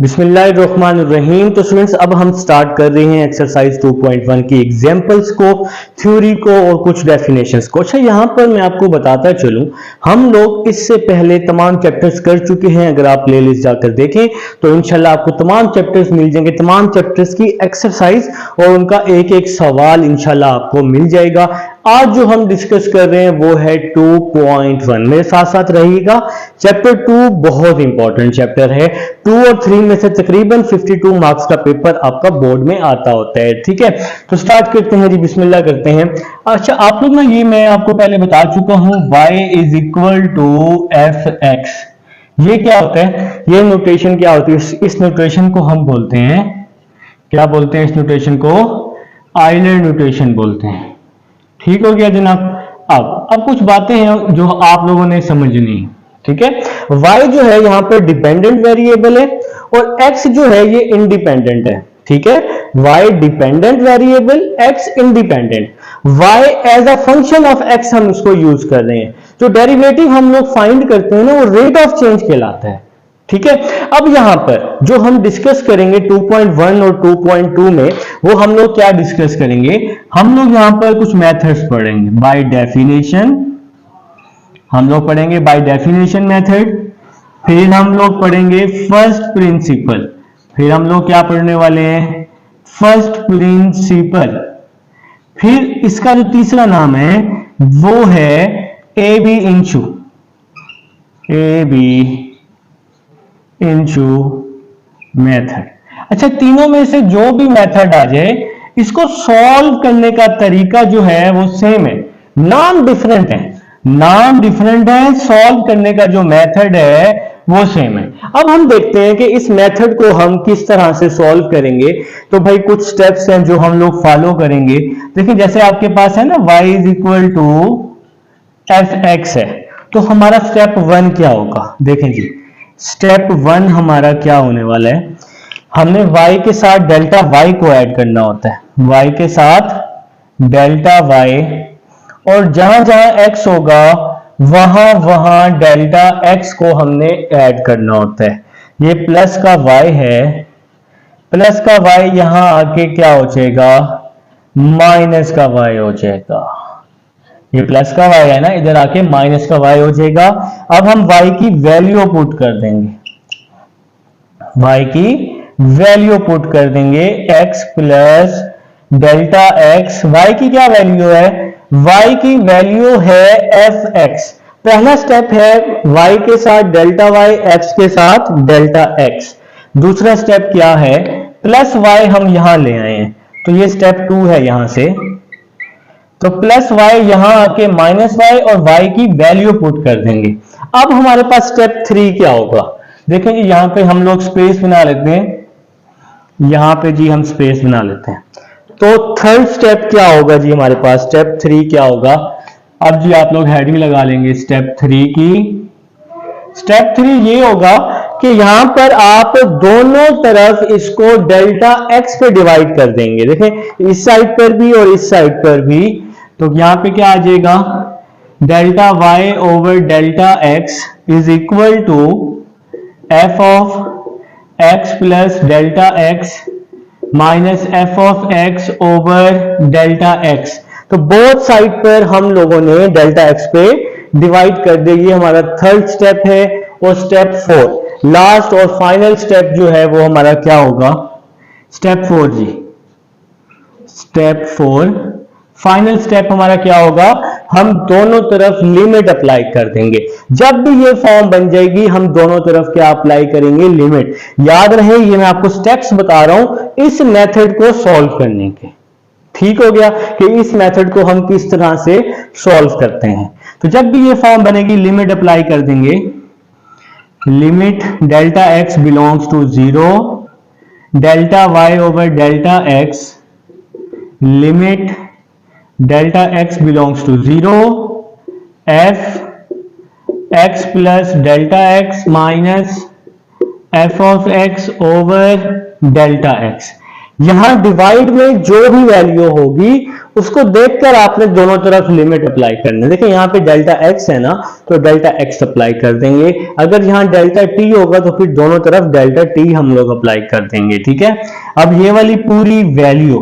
बिस्मिल्लाहिर्रहमानिर्रहीम। तो स्टूडेंट्स अब हम स्टार्ट कर रहे हैं एक्सरसाइज 2.1 की एग्जांपल्स को, थ्योरी को और कुछ डेफिनेशंस को। अच्छा, यहाँ पर मैं आपको बताता चलूं, हम लोग इससे पहले तमाम चैप्टर्स कर चुके हैं। अगर आप प्लेलिस्ट जाकर देखें तो इंशाल्लाह आपको तमाम चैप्टर्स मिल जाएंगे, तमाम चैप्टर्स की एक्सरसाइज और उनका एक एक सवाल इंशाल्लाह आपको मिल जाएगा। आज जो हम डिस्कस कर रहे हैं वो है 2.1। मेरे साथ साथ रहिएगा। चैप्टर 2 बहुत इंपॉर्टेंट चैप्टर है। 2 और 3 में से तकरीबन 52 मार्क्स का पेपर आपका बोर्ड में आता होता है। ठीक है, तो स्टार्ट करते हैं जी, बिस्मिल्लाह करते हैं। अच्छा, आप लोग ना, ये मैं आपको पहले बता चुका हूं, y is equal to f x. ये क्या होता है, ये नोटेशन क्या होती है? इस नोटेशन को हम बोलते हैं, क्या बोलते हैं इस नोटेशन को? आइलर नोटेशन बोलते हैं। ठीक हो गया जनाब। अब कुछ बातें हैं जो आप लोगों ने समझनी है। ठीक है, y जो है यहाँ पर डिपेंडेंट वेरिएबल है और x जो है ये इंडिपेंडेंट है। ठीक है, y dependent variable, x independent. y as a function of x हम इसको यूज कर रहे हैं। जो डेरिवेटिव हम लोग फाइंड करते हैं ना, वो रेट ऑफ चेंज कहलाता है। ठीक है, अब यहां पर जो हम डिस्कस करेंगे 2.1 और 2.2 में, वो हम लोग क्या डिस्कस करेंगे? हम लोग यहां पर कुछ मेथड्स पढ़ेंगे। बाय डेफिनेशन हम लोग पढ़ेंगे, बाय डेफिनेशन मेथड। फिर हम लोग पढ़ेंगे फर्स्ट प्रिंसिपल। फिर हम लोग क्या पढ़ने वाले हैं? First principle. फिर इसका जो तीसरा नाम है वो है ए बी इंचू मेथड। अच्छा, तीनों में से जो भी मेथड आ जाए, इसको सॉल्व करने का तरीका जो है वो सेम है, नाम डिफरेंट है। नाम डिफरेंट है, सॉल्व करने का जो मेथड है वो सेम है। अब हम देखते हैं कि इस मेथड को हम किस तरह से सॉल्व करेंगे। तो भाई कुछ स्टेप्स हैं जो हम लोग फॉलो करेंगे। देखिए, जैसे आपके पास है ना y is equal to f x है, तो हमारा स्टेप 1 क्या होगा? देखें जी, स्टेप 1 हमारा क्या होने वाला है? हमने y के साथ डेल्टा y को ऐड करना होता है। y के साथ डेल्टा y, और जहां जहां x होगा वहां वहां डेल्टा x को हमने ऐड करना होता है। ये प्लस का y है, प्लस का y यहां आके क्या हो जाएगा? माइनस का y हो जाएगा। ये प्लस का y है ना, इधर आके माइनस का y हो जाएगा। अब हम y की वैल्यू पुट कर देंगे, y की वैल्यू पुट कर देंगे, x plus delta x। y की क्या वैल्यू है? y की वैल्यू है एफ एक्स। पहला स्टेप है y के साथ डेल्टा y, x के साथ डेल्टा x। दूसरा स्टेप क्या है? प्लस y हम यहां ले आए हैं, तो ये स्टेप 2 है। यहां से तो प्लस y यहां आके माइनस y और y की वैल्यू पुट कर देंगे। अब हमारे पास स्टेप 3 क्या होगा? देखें जी, यहां पे हम लोग स्पेस बना लेते हैं, यहां पे जी हम स्पेस बना लेते हैं। तो थर्ड स्टेप क्या होगा जी हमारे पास? स्टेप 3 क्या होगा? अब जी आप लोग हेडिंग लगा लेंगे स्टेप 3 की। स्टेप 3 ये होगा कि यहां पर आप दोनों तरफ इसको डेल्टा x पे डिवाइड कर देंगे। देखें, इस साइड पर भी और इस साइड पर भी। तो यहां पे क्या आ जाएगा? Delta y over delta x is equal to f of x plus delta x minus F of x over delta x। तो बोथ साइड पर हम लोगों ने डेल्टा x पे डिवाइड कर दिया। ये हमारा थर्ड स्टेप है। और स्टेप 4, लास्ट और फाइनल स्टेप जो है वो हमारा क्या होगा? स्टेप 4 जी, स्टेप 4 फाइनल स्टेप हमारा क्या होगा? हम दोनों तरफ लिमिट अप्लाई कर देंगे। जब भी ये फॉर्म बन जाएगी, हम दोनों तरफ क्या अप्लाई करेंगे? लिमिट। याद रहे, ये मैं आपको स्टेप्स बता रहा हूं इस मेथड को सॉल्व करने के। ठीक हो गया कि इस मेथड को हम किस तरह से सॉल्व करते हैं। तो जब भी ये फॉर्म बनेगी, लिमिट अप्लाई कर देंगे। Limit delta x belongs to 0, delta y over delta x, limit delta x belongs to 0, f x plus delta x minus F of x over delta x। यहां डिवाइड में जो भी value होगी उसको देखकर आपने दोनों तरफ लिमिट अप्लाई करनी है। देखिए यहां पे डेल्टा एक्स है ना, तो डेल्टा एक्स अप्लाई कर देंगे। अगर यहां डेल्टा टी होगा तो फिर दोनों तरफ डेल्टा टी हम लोग अप्लाई कर देंगे, ठीक है। अब ये वाली पूरी वैल्यू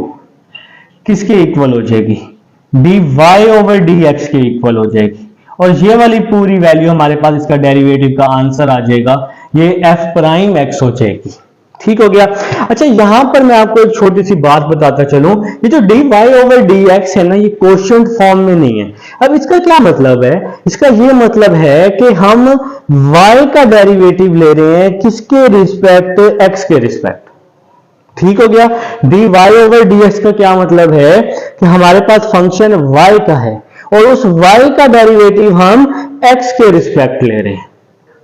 किसके इक्वल हो जाएगी, d Y over D x के इक्वल हो जाएगी, और ये वाली पूरी वैल्यू हमारे पास इसका डेरिवेटिव का आंसर आ जाएगा, ये एफ प्राइम एक्स हो जाएगी। ठीक हो गया। अच्छा यहां पर मैं आपको एक छोटी सी बात बताता चलूं, ये जो d Y over D x है ना, ये क्वोशिएंट फॉर्म में नहीं है। अब इसका क्या मतलब है, इसका ये मतलब है कि हम y का डेरिवेटिव ले रहे हैं किसके रिस्पेक्ट, x के रिस्पेक्ट। ठीक हो गया। D Y over D x का क्या मतलब है कि हमारे पास फंक्शन y का है और उस y का डेरिवेटिव हम x के रिस्पेक्ट ले रहे हैं,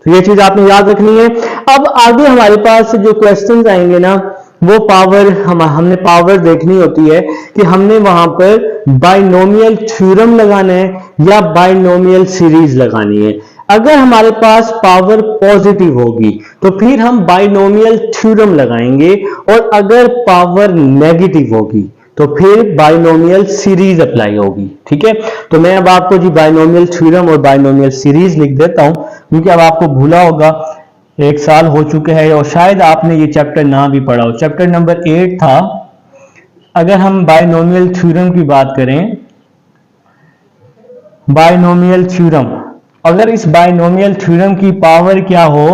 तो ये चीज आपने याद रखनी है। अब आगे हमारे पास जो क्वेश्चंस आएंगे ना, वो पावर हमने पावर देखनी होती है कि हमने वहां पर बाइनोमियल थ्योरम लगाना है या बाइनोमियल सीरीज लगानी है। अगर हमारे पास पावर पॉजिटिव होगी तो फिर हम बाइनोमियल थ्योरम लगाएंगे, और अगर पावर नेगेटिव होगी तो फिर बाइनोमियल सीरीज अप्लाई होगी। ठीक है, तो मैं अब आपको जी बाइनोमियल थ्योरम और बाइनोमियल सीरीज लिख देता हूं, क्योंकि अब आपको भूला होगा, एक साल हो चुके हैं और शायद आपने ये चैप्टर ना भी पढ़ा हो। चैप्टर नंबर 8 था। अगर हम बाइनोमियल थ्योरम की बात करें, बाइनोमियल थ्योरम, अगर इस बाइनोमियल थ्योरम की पावर क्या हो,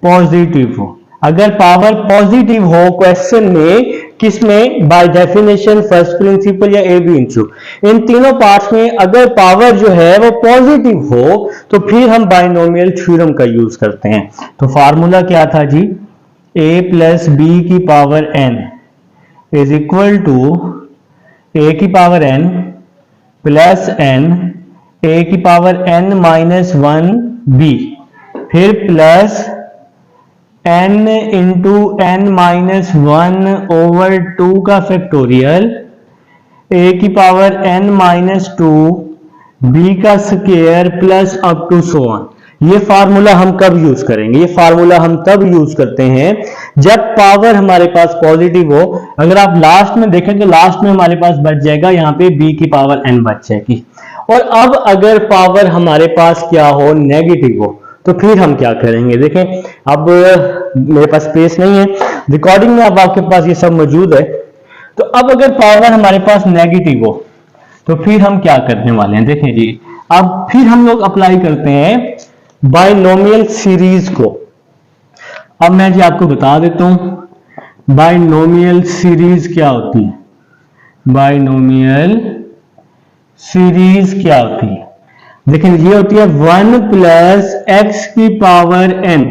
पॉजिटिव हो। अगर पावर पॉजिटिव हो क्वेश्चन में, किसमें, बाय डेफिनेशन, फर्स्ट प्रिंसिपल या ए बी इंटू, इन तीनों पार्ट्स में अगर पावर जो है वो पॉजिटिव हो तो फिर हम बाइनोमियल थ्योरम का यूज करते हैं। तो फार्मूला क्या था जी, a प्लस बी की power n is equal to a की power n plus n a की पावर n माइनस 1 b, फिर plus n into n minus 1 over 2 का फैक्टोरियल, a की पावर n माइनस 2 b का square plus up to so on. ये formula हम कब use करेंगे, ये फार्मूला हम तब यूज करते हैं जब पावर हमारे पास पॉजिटिव हो। अगर आप लास्ट में देखें तो लास्ट में हमारे पास बच जाएगा यहाँ पे b की पावर n बच जाएगी। और अब अगर पावर हमारे पास क्या हो, नेगेटिव हो, तो फिर हम क्या करेंगे। देखें अब मेरे पास स्पेस नहीं है, रिकॉर्डिंग में अब आपके पास ये सब मौजूद है। तो अब अगर पावर हमारे पास नेगेटिव हो तो फिर हम क्या करने वाले हैं, देखें जी, अब फिर हम लोग अप्लाई करते हैं बाइनोमियल सीरीज को। अब मैं जी आपको बता देता हूं बाइनोमियल सीरीज क्या होती है। बाइनोमियल सीरीज क्या होती है, देखिए ये होती है 1 प्लस एक्स की पावर n।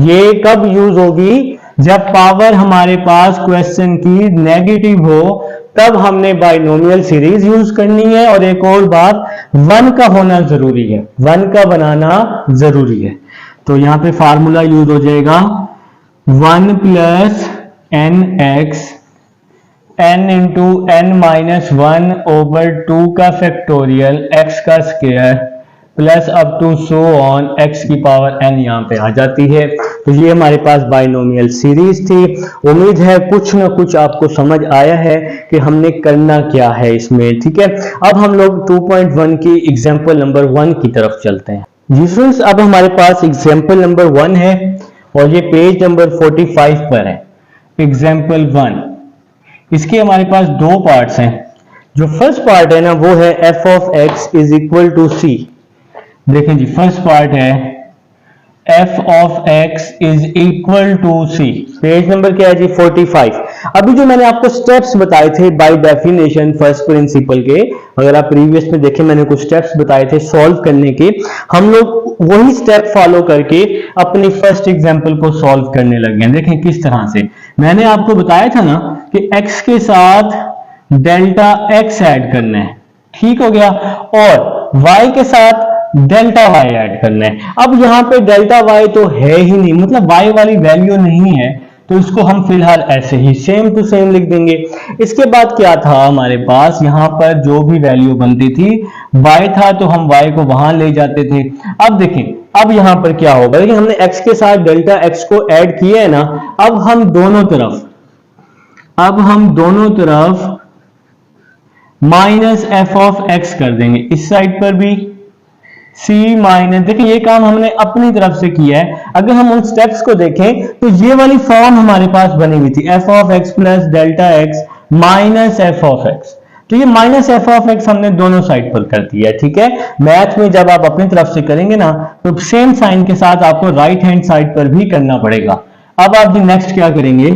ये कब यूज होगी, जब पावर हमारे पास क्वेश्चन की नेगेटिव हो, तब हमने बाइनोमियल सीरीज यूज करनी है। और एक और बात, 1 का होना जरूरी है, 1 का बनाना जरूरी है। तो यहां पे फार्मूला यूज हो जाएगा 1 plus n x n into n minus 1 over 2 का फैक्टोरियल x का square plus up to so on x की पावर n यहाँ पे आ जाती है। तो ये हमारे पास बाइनोमियल सीरीज थी। उम्मीद है कुछ ना कुछ आपको समझ आया है कि हमने करना क्या है इसमें। ठीक है, अब हम लोग 2.1 की एग्जाम्पल नंबर 1 की तरफ चलते हैं। जी फ्रेंड्स, अब हमारे पास एग्जाम्पल नंबर 1 है और ये पेज नंबर 45 पर है। एग्जाम्पल 1, इसके हमारे पास दो पार्ट्स हैं। जो फर्स्ट पार्ट है ना वो है f of x is equal to c। देखें जी, फर्स्ट पार्ट है f of x is equal to c। Page number क्या है जी, 45। अभी जो मैंने आपको स्टेप्स बताए थे बाय डेफिनेशन फर्स्ट प्रिंसिपल के, अगर आप प्रीवियस में देखें मैंने कुछ स्टेप्स बताए थे सॉल्व करने के, हम लोग वही स्टेप फॉलो करके अपनी फर्स्ट एग्जांपल को सॉल्व करने लगे हैं। देखें किस तरह से, मैंने आपको बताया था ना कि x के साथ डेल्टा x ऐड करना है, ठीक हो गया, और y के साथ डेल्टा y ऐड करना है। अब यहाँ पे डेल्टा y तो है ही नहीं, मतलब y वाली वैल्यू नहीं है, तो इसको हम फिलहाल ऐसे ही सेम टू सेम लिख देंगे। इसके बाद क्या था हमारे पास, यहाँ पर जो भी वैल्यू बनती थी y था तो हम y को वहां ले जाते थे। अब देखें, अब यहाँ पर क्या होगा, देखिए हमने x के साथ डेल्टा x को ऐड किया है ना, अब हम दोनों तरफ अब हम दोनों तरफ माइनस एफ ऑफ एक्स कर देंगे, इस साइड पर भी c माइनस, देखिए ये काम हमने अपनी तरफ से किया है। अगर हम उन स्टेप्स को देखें तो ये वाली फॉर्म हमारे पास बनी हुई थी, F of x plus delta x minus F of x. तो ये माइनस एफ ऑफ एक्स हमने दोनों साइड पर कर दिया है, ठीक है। मैथ में जब आप अपनी तरफ से करेंगे ना तो सेम साइन के साथ आपको राइट हैंड साइड पर भी करना पड़ेगा। अब आप नेक्स्ट क्या करेंगे,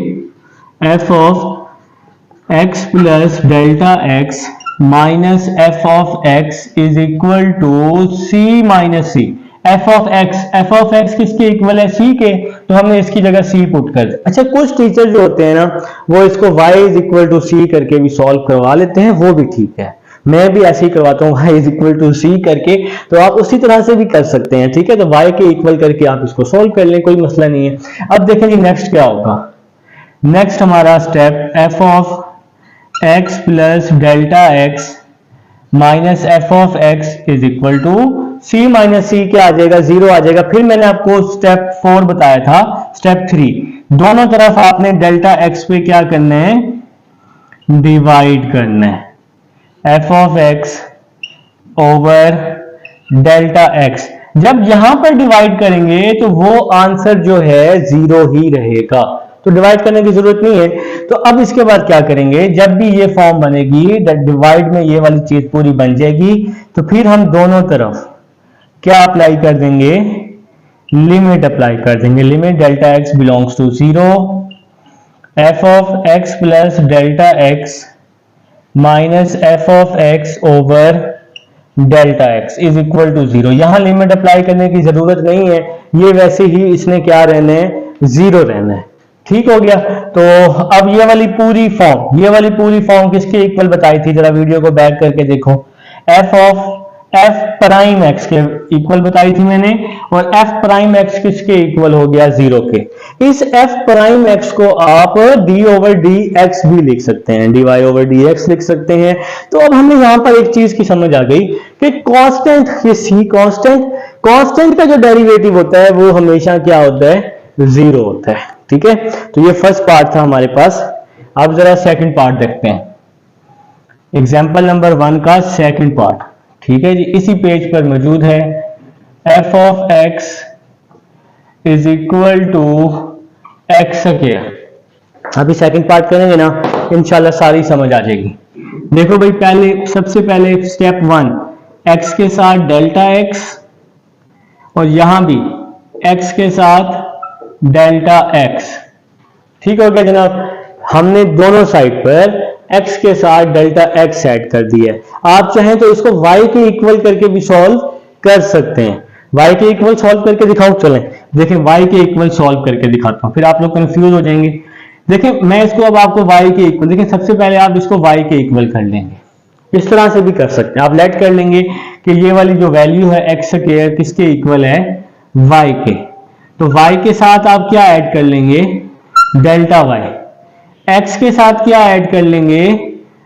F of x plus delta x minus F of x is equal to C minus C. F of x किसके इक्वल है, सी के, तो हमने इसकी जगह सी पुट कर दिया। अच्छा, कुछ टीचर जो होते हैं ना वो इसको y इज इक्वल टू सी करके भी सॉल्व करवा लेते हैं, वो भी ठीक है, मैं भी ऐसे ही करवाता हूँ y इज इक्वल टू सी करके, तो आप उसी तरह से भी कर सकते हैं, ठीक है। तो y के इक्वल करके आप इसको सॉल्व कर लें, कोई मसला नहीं है। अब देखें जी नेक्स्ट क्या होगा, नेक्स्ट हमारा step F of x plus delta x minus F of x is equal to C minus C, क्या आ जाएगा, 0 आ जाएगा। फिर मैंने आपको स्टेप 4 बताया था, स्टेप 3, दोनों तरफ आपने डेल्टा एक्स पे क्या करना है, डिवाइड करना है, f of x over delta x. जब यहां पर डिवाइड करेंगे तो वो आंसर जो है 0 ही रहेगा, तो डिवाइड करने की जरूरत नहीं है। तो अब इसके बाद क्या करेंगे, जब भी ये फॉर्म बनेगी डिवाइड में ये वाली चीज पूरी बन जाएगी, तो फिर हम दोनों तरफ क्या अप्लाई कर देंगे, लिमिट अप्लाई कर देंगे। Limit delta x belongs to 0, f of x plus delta x minus F of x over delta x is equal to 0। यहां लिमिट अप्लाई करने की जरूरत नहीं है, ये वैसे ही इसने क्या रहना है, 0 रहना है, ठीक हो गया। तो अब ये वाली पूरी फॉर्म किसके इक्वल बताई थी, जरा वीडियो को बैक करके देखो, F of F prime x के इक्वल बताई थी मैंने, और एफ प्राइम एक्स किसके इक्वल हो गया, 0 के। इस एफ प्राइम एक्स को आप डी ओवर डी एक्स भी लिख सकते हैं, d Y over D x लिख सकते हैं। तो अब हमें यहां पर एक चीज की समझ आ गई कि कांस्टेंट, ये सी कांस्टेंट का जो डेरिवेटिव होता है वो हमेशा क्या होता है, 0 होता है, ठीक है। तो ये फर्स्ट पार्ट था हमारे पास। अब जरा सेकंड पार्ट देखते हैं, एग्जांपल नंबर 1 का सेकंड पार्ट, ठीक है जी, इसी पेज पर मौजूद है। F of x is equal to x square. अभी सेकंड पार्ट करेंगे ना, इंशाल्लाह सारी समझ आ जाएगी। देखो भाई, सबसे पहले स्टेप 1, एक्स के साथ डेल्टा एक्स, और यहां भी एक्स के साथ डेल्टा एक्स, ठीक हो गया जनाब। हमने दोनों साइड पर x के साथ डेल्टा x ऐड कर दिया है। आप चाहें तो इसको y के इक्वल करके भी सॉल्व कर सकते हैं। y के इक्वल सॉल्व करके दिखाओ, चलें देखें, y के इक्वल सॉल्व करके दिखाता हूं, फिर आप लोग कंफ्यूज हो जाएंगे। देखें मैं इसको अब आपको y के इक्वल, देखें सबसे पहले आप इसको y के इक्वल कर लेंगे, इस तरह से भी कर सकते हैं। आप लेट कर लेंगे कि ये वाली जो वैल्यू है एक्स स्क्वायर किसके इक्वल है, y के। तो y के साथ आप क्या ऐड कर लेंगे, डेल्टा y, x के साथ क्या ऐड कर लेंगे,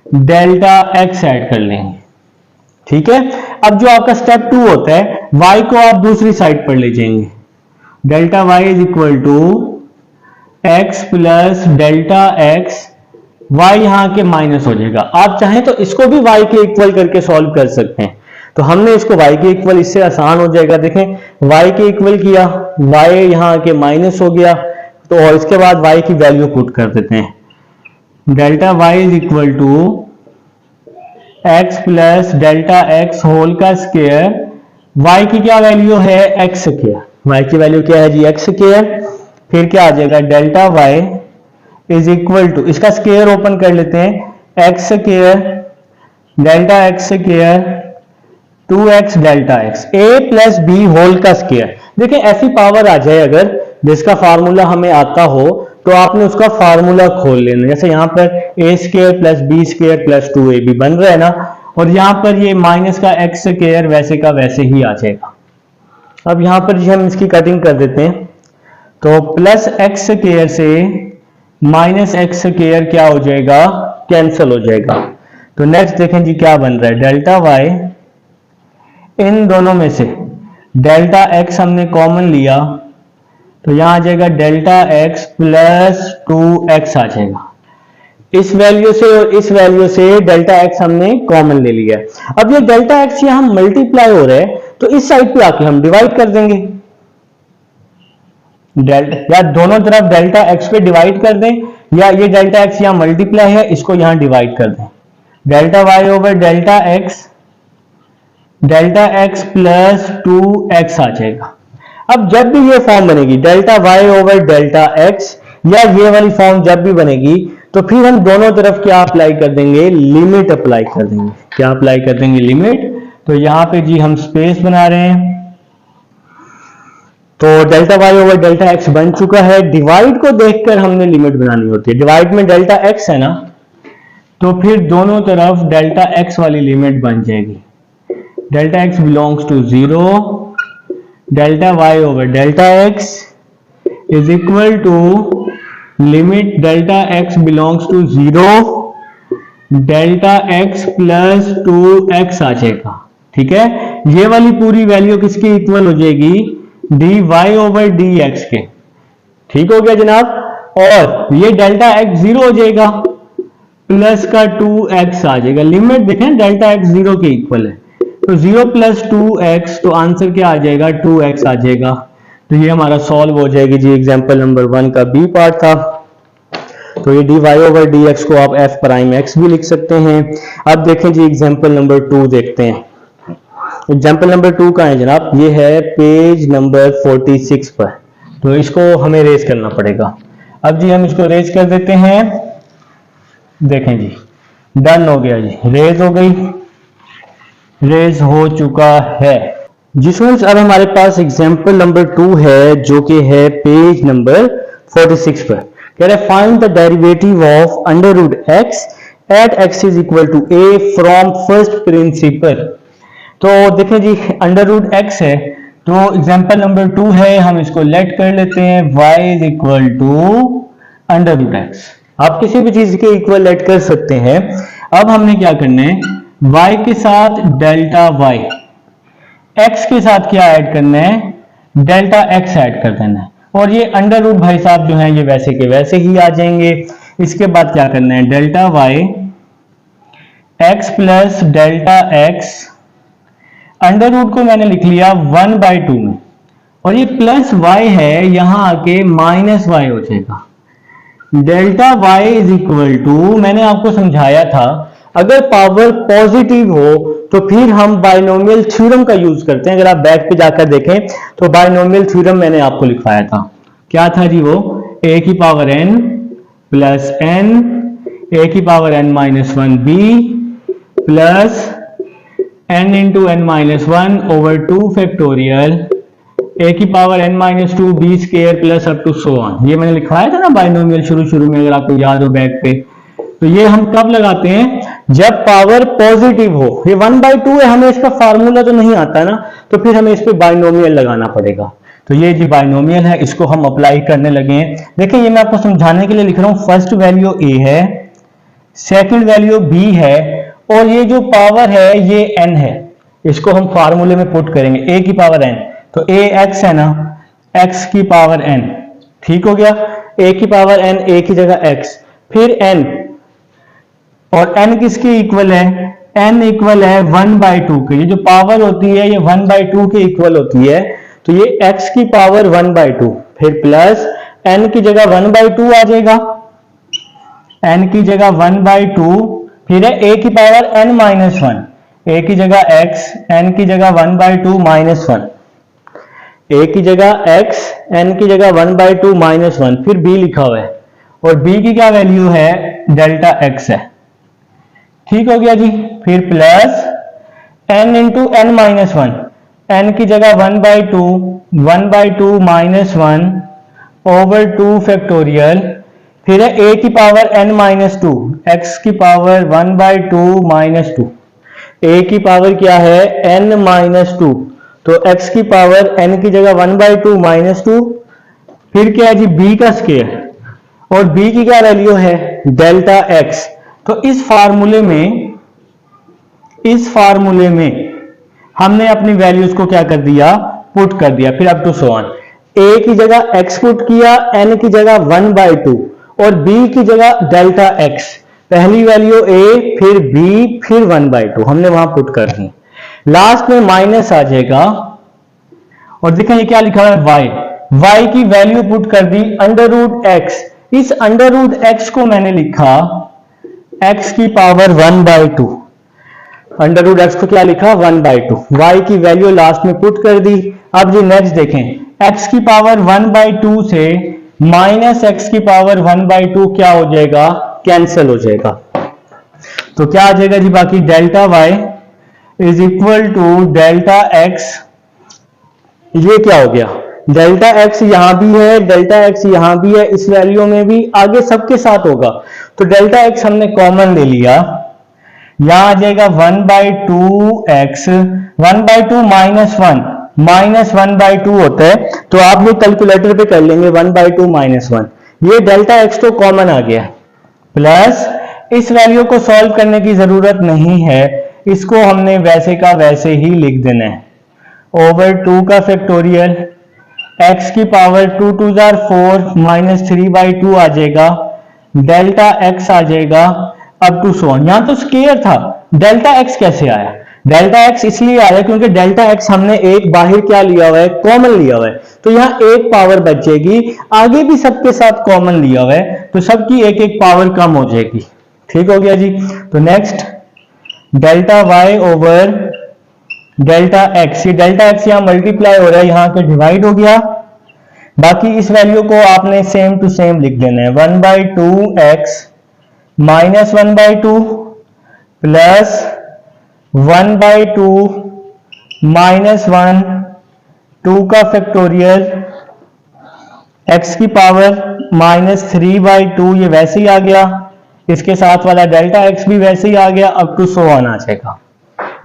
डेल्टा x ऐड कर लेंगे, ठीक है। अब जो आपका स्टेप 2 होता है, y को आप दूसरी साइड पर ले जाएंगे, delta y is equal to x plus delta x, y यहां के माइनस हो जाएगा। आप चाहें तो इसको भी y के इक्वल करके सॉल्व कर सकते हैं। तो हमने इसको y के इक्वल, इससे आसान हो जाएगा। देखें y के इक्वल किया, y यहां के माइनस हो गया, तो और इसके बाद y की वैल्यू पुट कर देते हैं, delta y is equal to x plus delta x whole का स्क्वायर, y की क्या वैल्यू है, एक्स स्क्वायर, y की वैल्यू क्या है जी, एक्स स्क्वायर। फिर क्या आ जाएगा, delta y is equal to, इसका स्क्वायर ओपन कर लेते हैं, x square delta x square 2x delta x, a plus b whole का स्क्वायर। देखिए ऐसी पावर आ जाए अगर जिसका फार्मूला हमें आता हो, तो आपने उसका फार्मूला खोल लेना। जैसे यहाँ पर a square plus b square plus 2ab बन रहा है ना, और यहाँ पर ये माइनस का x स्क्वायर वैसे का वैसे ही आ जाएगा। अब यहाँ पर हम इसकी कटिंग कर देते हैं, तो प्लस एक्स स्क्वायर से माइनस एक्स स्क्वायर क्या हो जाएगा, कैंसिल हो जाएगा। तो नेक्स्ट देखें जी क्या बन रहा है, डेल्टा y, इन दोनों में से डेल्टा x हमने कॉमन लिया, तो यहां आ जाएगा डेल्टा x प्लस 2x आ जाएगा। इस वैल्यू से और इस वैल्यू से डेल्टा एक्स हमने कॉमन ले लिया है। अब ये डेल्टा एक्स यहां मल्टीप्लाई हो रहा है तो इस साइड पे आके हम डिवाइड कर देंगे, या दोनों तरफ डेल्टा एक्स पे डिवाइड कर दें, या ये डेल्टा एक्स यहां मल्टीप्लाई है इसको यहां डिवाइड कर दें। Delta y over delta x plus 2x आ जाएगा। अब जब भी ये फॉर्म बनेगी delta y over delta x, या ये वाली फॉर्म जब भी बनेगी तो फिर हम दोनों तरफ क्या अप्लाई कर देंगे, लिमिट अप्लाई कर देंगे। क्या अप्लाई कर देंगे, लिमिट। तो यहां पे जी हम स्पेस बना रहे हैं, तो delta y over delta x बन चुका है। डिवाइड को देखकर हमने लिमिट बनानी होती है, डिवाइड में डेल्टा एक्स है ना, तो फिर दोनों तरफ डेल्टा एक्स वाली लिमिट बन जाएगी। Delta x belongs to 0, delta y over delta x is equal to limit delta x belongs to 0 delta x plus 2x आ जाएगा। ठीक है, ये वाली पूरी वैल्यू किसकी इक्वल हो जाएगी, d Y over D x के। ठीक हो गया जनाब। और ये डेल्टा एक्स 0 हो जाएगा, प्लस का 2x आ जाएगा। लिमिट देखें डेल्टा एक्स 0 के इक्वल है, तो 0 प्लस 2x, तो आंसर क्या आ जाएगा, 2x आ जाएगा। तो ये हमारा सॉल्व हो जाएगी जी। एग्जाम्पल नंबर 1 का बी पार्ट था। तो ये d Y over D x को आप एफ प्राइम एक्स भी लिख सकते हैं। अब देखें जी एग्जाम्पल नंबर 2 देखते हैं। एग्जाम्पल नंबर 2 का है जनाब, ये है पेज नंबर 46 पर। तो इसको हमें रेज करना पड़ेगा। अब जी हम इसको रेज कर देते हैं। देखें जी डन हो गया जी, रेज हो गई, रेज हो चुका है जी स्टूडेंट्स। अब हमारे पास एग्जाम्पल नंबर 2 है जो कि है पेज नंबर 46 पर। कह रहे find the derivative of under root x at x is equal to a from first principle. तो देखें जी अंडर रूट एक्स है, तो एग्जाम्पल नंबर 2 है, हम इसको लेट कर लेते हैं y is equal to under root x. आप किसी भी चीज के इक्वल लेट कर सकते हैं। अब हमने क्या करना है, y के साथ डेल्टा y, x के साथ क्या ऐड करना है, डेल्टा x ऐड कर देना है। और ये अंडर रूट भाई साहब जो है ये वैसे के वैसे ही आ जाएंगे। इसके बाद क्या करना है, delta y x plus delta x, under root को मैंने लिख लिया 1/2 में, और ये प्लस y है यहां आके माइनस y हो जाएगा। Delta y is equal to, मैंने आपको समझाया था अगर पावर पॉजिटिव हो तो फिर हम बाइनोमियल थ्योरम का यूज करते हैं। अगर आप बैक पे जाकर देखें तो बाइनोमियल थ्योरम मैंने आपको लिखवाया था। क्या था जी वो, a की power n plus n, a की power n minus 1b plus n into n minus 1 over 2 factorial a की power n minus 2 b square plus up to so on. ये मैंने लिखवाया था ना बाइनोमियल शुरू में, अगर आपको याद हो बैक पे। तो ये हम कब लगाते हैं, जब पावर पॉजिटिव हो। ये 1/2 है, हमें इसका फार्मूला तो नहीं आता ना, तो फिर हमें इस पे बाइनोमियल लगाना पड़ेगा। तो ये जी बाइनोमियल है, इसको हम अप्लाई करने लगे हैं। देखिए ये मैं आपको समझाने के लिए लिख रहा हूं, फर्स्ट वैल्यू a है, सेकंड वैल्यू b है, और ये जो पावर है ये n है। इसको हम फार्मूले में पुट करेंगे, a की पावर n, तो a x है ना, x की पावर n। ठीक हो गया, a की पावर n, a की जगह x, फिर n, और n किसके इक्वल है, n इक्वल है 1/2 के। ये जो पावर होती है ये 1/2 के इक्वल होती है, तो ये x की पावर 1/2, फिर प्लस n की जगह 1/2 आ जाएगा, n की जगह 1/2, फिर है a की पावर n माइनस 1, a की जगह x, n की जगह 1/2 माइनस 1, a की जगह x, n की जगह 1/2 माइनस 1, फिर b लिखा हुआ है, और b की क्या वैल्यू है, डेल्टा x है। ठीक हो गया जी, फिर plus n into n minus 1, n की जगह 1/2 माइनस 1 ओवर 2 फैक्टोरियल, फिर है a की पावर n माइनस 2, x की पावर 1/2 माइनस 2, a की पावर क्या है n माइनस 2, तो x की पावर n की जगह 1/2 माइनस 2, फिर क्या है जी b का स्क्वायर, और b की क्या वैल्यू है, डेल्टा x। तो इस फार्मूले में हमने अपनी वैल्यूज को क्या कर दिया, पुट कर दिया, फिर up to so on. a की जगह x पुट किया, n की जगह 1/2, और b की जगह डेल्टा x। पहली वैल्यू a, फिर b, फिर 1/2 हमने वहां पुट कर दी। लास्ट में माइनस आ जाएगा और देखें ये क्या लिखा है y की वैल्यू पुट कर दी √x। इस √x को मैंने लिखा x की पावर 1/2। √x को क्या लिखा 1/2। y की वैल्यू लास्ट में पुट कर दी। अब जी नेक्स्ट देखें, x की पावर 1/2 से माइनस x की पावर 1/2 क्या हो जाएगा, कैंसिल हो जाएगा। तो क्या आ जाएगा जी बाकी delta y is equal to delta x। ये क्या हो गया, डेल्टा x यहां भी है, डेल्टा x यहां भी है, इस वैल्यू में भी, आगे सबके साथ होगा। तो डेल्टा x हमने कॉमन ले लिया, यहां आ जाएगा 1/2x, 1/2 माइनस 1/2 होता है, तो आप लोग कैलकुलेटर पे कर लेंगे 1/2 -1। ये डेल्टा x तो कॉमन आ गया, प्लस इस वैल्यू को सॉल्व करने की जरूरत नहीं है, इसको हमने वैसे का वैसे ही लिख देना है। ओवर 2 का फैक्टोरियल, x की पावर 2 2 4 माइनस 3/2 आ जाएगा, डेल्टा x आ जाएगा अप टू सो ऑन। यहां तो स्क्वायर था, डेल्टा x कैसे आया, डेल्टा x इसलिए आया क्योंकि डेल्टा x हमने एक बाहर क्या लिया हुआ है, कॉमन लिया हुआ है, तो यहां एक पावर बचेगी, आगे भी सबके साथ कॉमन लिया हुआ है, तो सबकी एक एक पावर कम हो जाएगी। ठीक हो गया जी। तो next delta y over delta x, ये डेल्टा x यहां मल्टीप्लाई हो रहा है, यहां के डिवाइड हो गया। बाकी इस वैल्यू को आपने सेम टू सेम लिख देना है, 1/2x माइनस 1/2 प्लस 1/2 माइनस 1, 2 का फैक्टोरियल, x की पावर माइनस 3/2, ये वैसे ही आ गया, इसके साथ वाला डेल्टा x भी वैसे ही आ गया, अप टू सो ऑन आ जाएगा।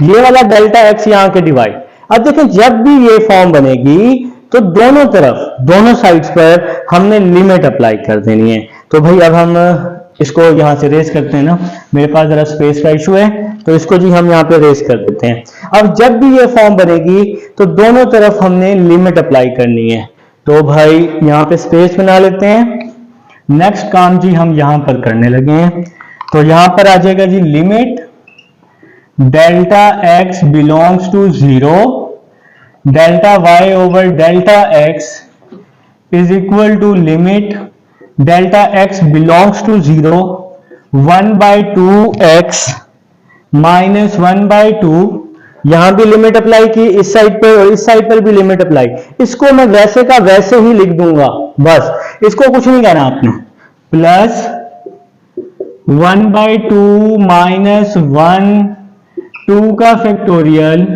ये वाला डेल्टा x यहाँ के डिवाइड। अब देखिए जब भी ये फॉर्म बनेगी तो दोनों तरफ, दोनों साइड्स पर हमने लिमिट अप्लाई कर देनी है। तो भाई अब हम इसको यहां से रेस करते हैं ना, मेरे पास जरा स्पेस का इशू है, तो इसको जी हम यहाँ पे रेस कर देते हैं। अब जब भी ये फॉर्म बनेगी तो दोनों तरफ हमने लिमिट अप्लाई करनी है, तो भाई यहाँ पे स्पेस बना लेते हैं। नेक्स्ट काम जी हम यहां पर करने लगे हैं, तो यहां पर आ जाएगा जी limit delta x belongs to 0, delta y over delta x is equal to limit delta x belongs to 0, 1/2x minus 1/2। यहां भी लिमिट अप्लाई की इस साइड पर और इस साइड पर भी लिमिट अप्लाई। इसको मैं वैसे का वैसे ही लिख दूंगा, बस इसको कुछ नहीं कहना आपने, प्लस 1/2 माइनस 1, 2 का फैक्टोरियल,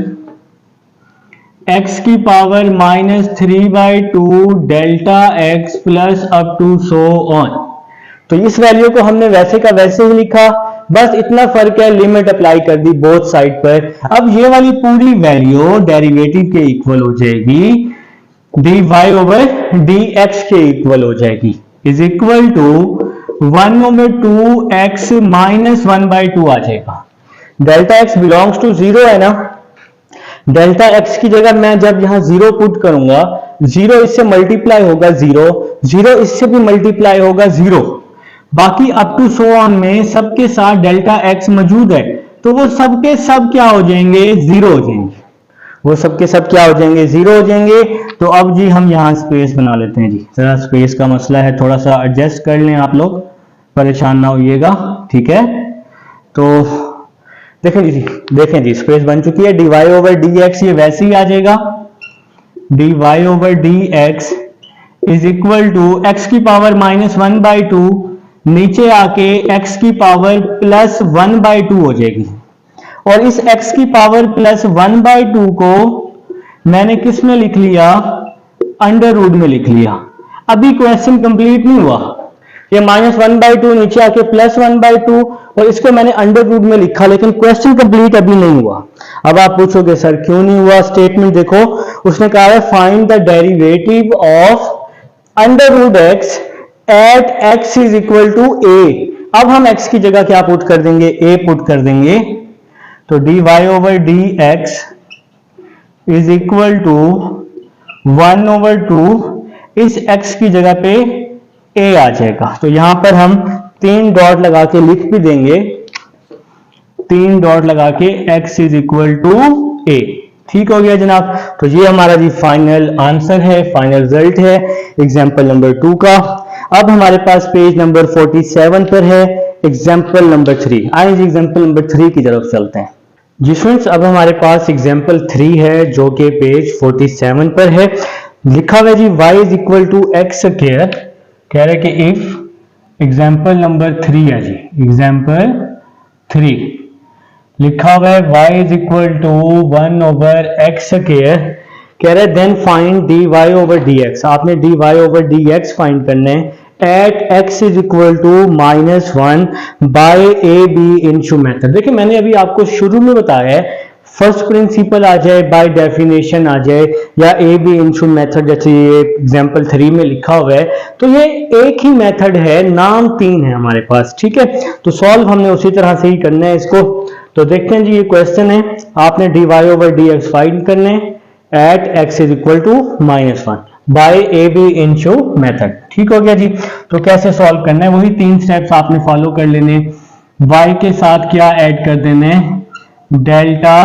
x की power minus 3/2 delta x plus up to so on. तो इस वैल्यू को हमने वैसे का वैसे ही लिखा, बस इतना फर्क है, लिमिट अप्लाई कर दी बोथ साइड पर। अब ये वाली पूरी वैल्यू डेरिवेटिव के इक्वल हो जाएगी, dy ओवर dx के इक्वल हो जाएगी, is equal to 1/2x minus 1/2 आ जाएगा। डेल्टा x बिलोंग्स टू 0 है ना, डेल्टा x की जगह मैं जब यहां 0 पुट करूंगा, 0 इससे मल्टीप्लाई होगा 0, 0 इससे भी मल्टीप्लाई होगा 0, बाकी अप टू सो ऑन में सबके साथ डेल्टा x मौजूद है, तो वो सबके सब क्या हो जाएंगे, 0 हो जाएंगे, वो सबके सब क्या हो जाएंगे, 0 हो जाएंगे। तो अब जी हम यहां स्पेस बना लेते हैं जी, जरा स्पेस का मसला है, थोड़ा सा एडजस्ट कर लें आप लोग, परेशान ना होइएगा, ठीक है। तो देखें जी स्पेस बन चुकी है, dy ओवर dx ये वैसे ही आ जाएगा, dy over dx is equal to x की पावर माइनस 1/2, नीचे आके x की पावर प्लस 1/2 हो जाएगी, और इस x की पावर प्लस 1/2 को मैंने किस में लिख लिया, अंडर रूट में लिख लिया। अभी क्वेश्चन कंप्लीट नहीं हुआ, ये माइनस 1/2 नीचे आके प्लस 1/2 और इसको मैंने अंडर रूट में लिखा, लेकिन क्वेश्चन कंप्लीट अभी नहीं हुआ। अब आप पूछोगे सर क्यों नहीं हुआ, स्टेटमेंट देखो, उसने कहा है find the derivative of under root x at x is equal to a। अब हम x की जगह क्या पुट कर देंगे, a पुट कर देंगे, तो dy over dx is equal to 1/2, इस x की जगह पे a आ जाएगा। तो यहां पर हम 3 डॉट लगा के लिख भी देंगे, 3 डॉट लगा के x is equal to a। ठीक हो गया जनाब। तो ये हमारा जी फाइनल आंसर है, फाइनल रिजल्ट है एग्जाम्पल नंबर 2 का। अब हमारे पास पेज नंबर 47 पर है एग्जाम्पल नंबर 3। आइए जी एग्जाम्पल नंबर 3 की तरफ चलते हैं। जी स्टूडेंट्स, अब हमारे पास एग्जाम्पल 3 है जो कि पेज 47 पर है। लिखा हुआ है जी y is equal to x square. कह रहे कि इफ एग्जाम्पल नंबर 3 है जी, एग्जाम्पल 3 लिखा हुआ है y is equal to 1 over x square. कह रहे then find dy over dx। आपने dy ओवर dx फाइंड करना है at x is equal to -1 by a b into method. देखिए मैंने अभी आपको शुरू में बताया है, फर्स्ट प्रिंसिपल आ जाए, बाय डेफिनेशन आ जाए, या ए बी इंटू मेथड जैसे ये एग्जाम्पल 3 में लिखा हुआ है, तो ये एक ही मेथड है, नाम 3 है हमारे पास। ठीक है, तो सॉल्व हमने उसी तरह से ही करना है इसको। तो देखते हैं जी, ये क्वेश्चन है, आपने dy ओवर dx फाइंड करने at x is equal to -1 by a b into method. ठीक हो गया जी। तो कैसे सॉल्व करना है, वही 3 स्टेप्स आपने फॉलो कर लेने। y के साथ क्या ऐड कर देने, डेल्टा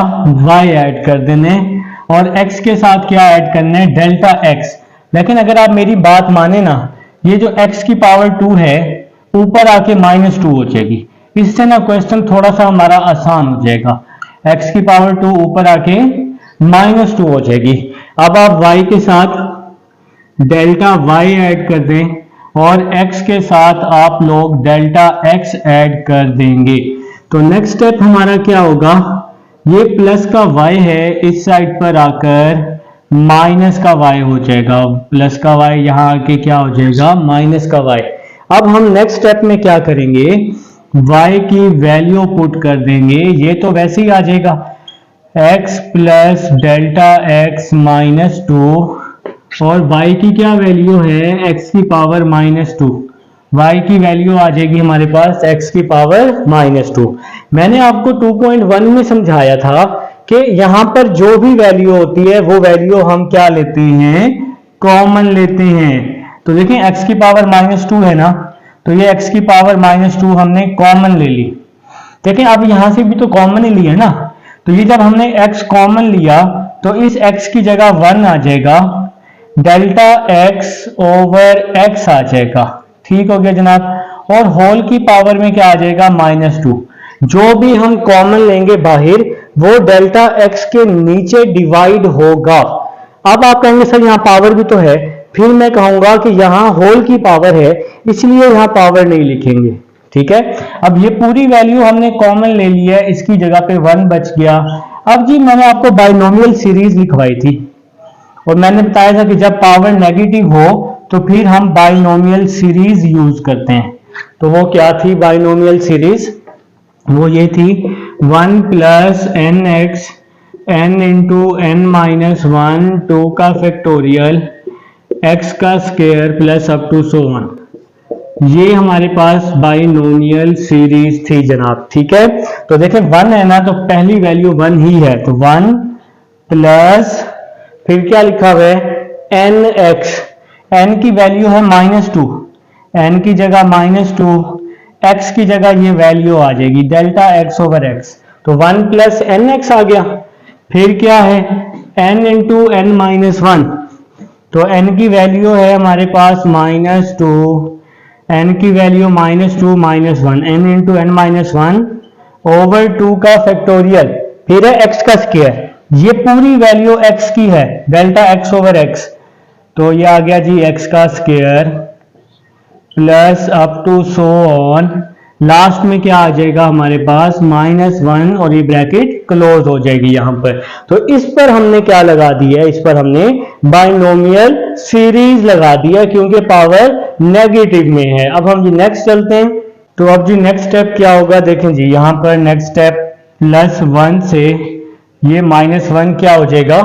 y ऐड कर देने, और x के साथ क्या ऐड करना है, डेल्टा x। लेकिन अगर आप मेरी बात माने ना, ये जो x की पावर 2 है ऊपर आके -2 हो जाएगी, इससे ना क्वेश्चन थोड़ा सा हमारा आसान हो जाएगा। x की पावर 2 ऊपर आके -2 हो जाएगी। अब आप y के साथ डेल्टा y ऐड कर दें और x के साथ आप लोग डेल्टा x ऐड कर देंगे। तो नेक्स्ट स्टेप हमारा क्या होगा, ये प्लस का y है, इस साइड पर आकर माइनस का y हो जाएगा। प्लस का y यहाँ आके क्या हो जाएगा, माइनस का y। अब हम नेक्स्ट स्टेप में क्या करेंगे, y की वैल्यू पुट कर देंगे। ये तो वैसे ही आ जाएगा, x प्लस डेल्टा x -2, और y की क्या वैल्यू है, x की पावर -2। y की वैल्यू आ जाएगी हमारे पास x की पावर -2। मैंने आपको 2.1 में समझाया था कि यहां पर जो भी वैल्यू होती है वो वैल्यू हम क्या लेते हैं, कॉमन लेते हैं। तो देखिए x की पावर -2 है ना, तो ये x की पावर -2 हमने कॉमन ले ली। देखिए अब यहां से भी तो कॉमन ही लिया ना, तो ये जब हमने x कॉमन लिया तो इस x की जगह 1 आ जाएगा, डेल्टा x ओवर x आ जाएगा। ठीक हो गया जनाब। और होल की पावर में क्या आ जाएगा, -2। जो भी हम कॉमन लेंगे बाहर वो डेल्टा x के नीचे डिवाइड होगा। अब आप कहेंगे सर यहाँ पावर भी तो है, फिर मैं कहूंगा कि यहाँ होल की पावर है इसलिए यहाँ पावर नहीं लिखेंगे। ठीक है, अब ये पूरी वैल्यू हमने कॉमन ले ली है, इसकी जगह पे 1 बच गया। अब जी मैंने आपको बाइनोमियल सीरीज लिखवाई थी और मैंने बताया था कि जब पावर नेगेटिव हो तो फिर हम बाइनोमियल सीरीज यूज करते हैं। तो वो क्या थी बाइनोमियल सीरीज, वो ये थी 1 plus n x n into n -1 2 का फैक्टोरियल x का square plus up to so on. ये हमारे पास बाइनोमियल सीरीज थी जनाब। ठीक है, तो देखें 1 है ना, तो पहली वैल्यू 1 ही है, तो 1 प्लस फिर क्या लिखा हुआ है एन एक्स, एन की वैल्यू है -2, एन की जगह -2, एक्स की जगह ये वैल्यू आ जाएगी डेल्टा x ओवर x। तो 1 प्लस एन एक्स आ गया। फिर क्या है n इंटू n -1, तो n की वैल्यू है हमारे पास -2, n की value -2 -1, n into n -1 over 2 का फैक्टोरियल, फिर है x का स्क्वायर। ये पूरी वैल्यू x की है, डेल्टा x ओवर x, तो ये आ गया जी x का square plus up to so on. Last में क्या आ जाएगा हमारे पास -1 और ये ब्रैकेट क्लोज हो जाएगी यहां पर। तो इस पर हमने क्या लगा दिया है, इस पर हमने बाइनोमियल सीरीज लगा दिया क्योंकि पावर नेगेटिव में है। अब हम जी नेक्स्ट चलते हैं। तो अब जी नेक्स्ट स्टेप क्या होगा, देखें जी यहां पर नेक्स्ट स्टेप +1 से ये -1 क्या हो जाएगा,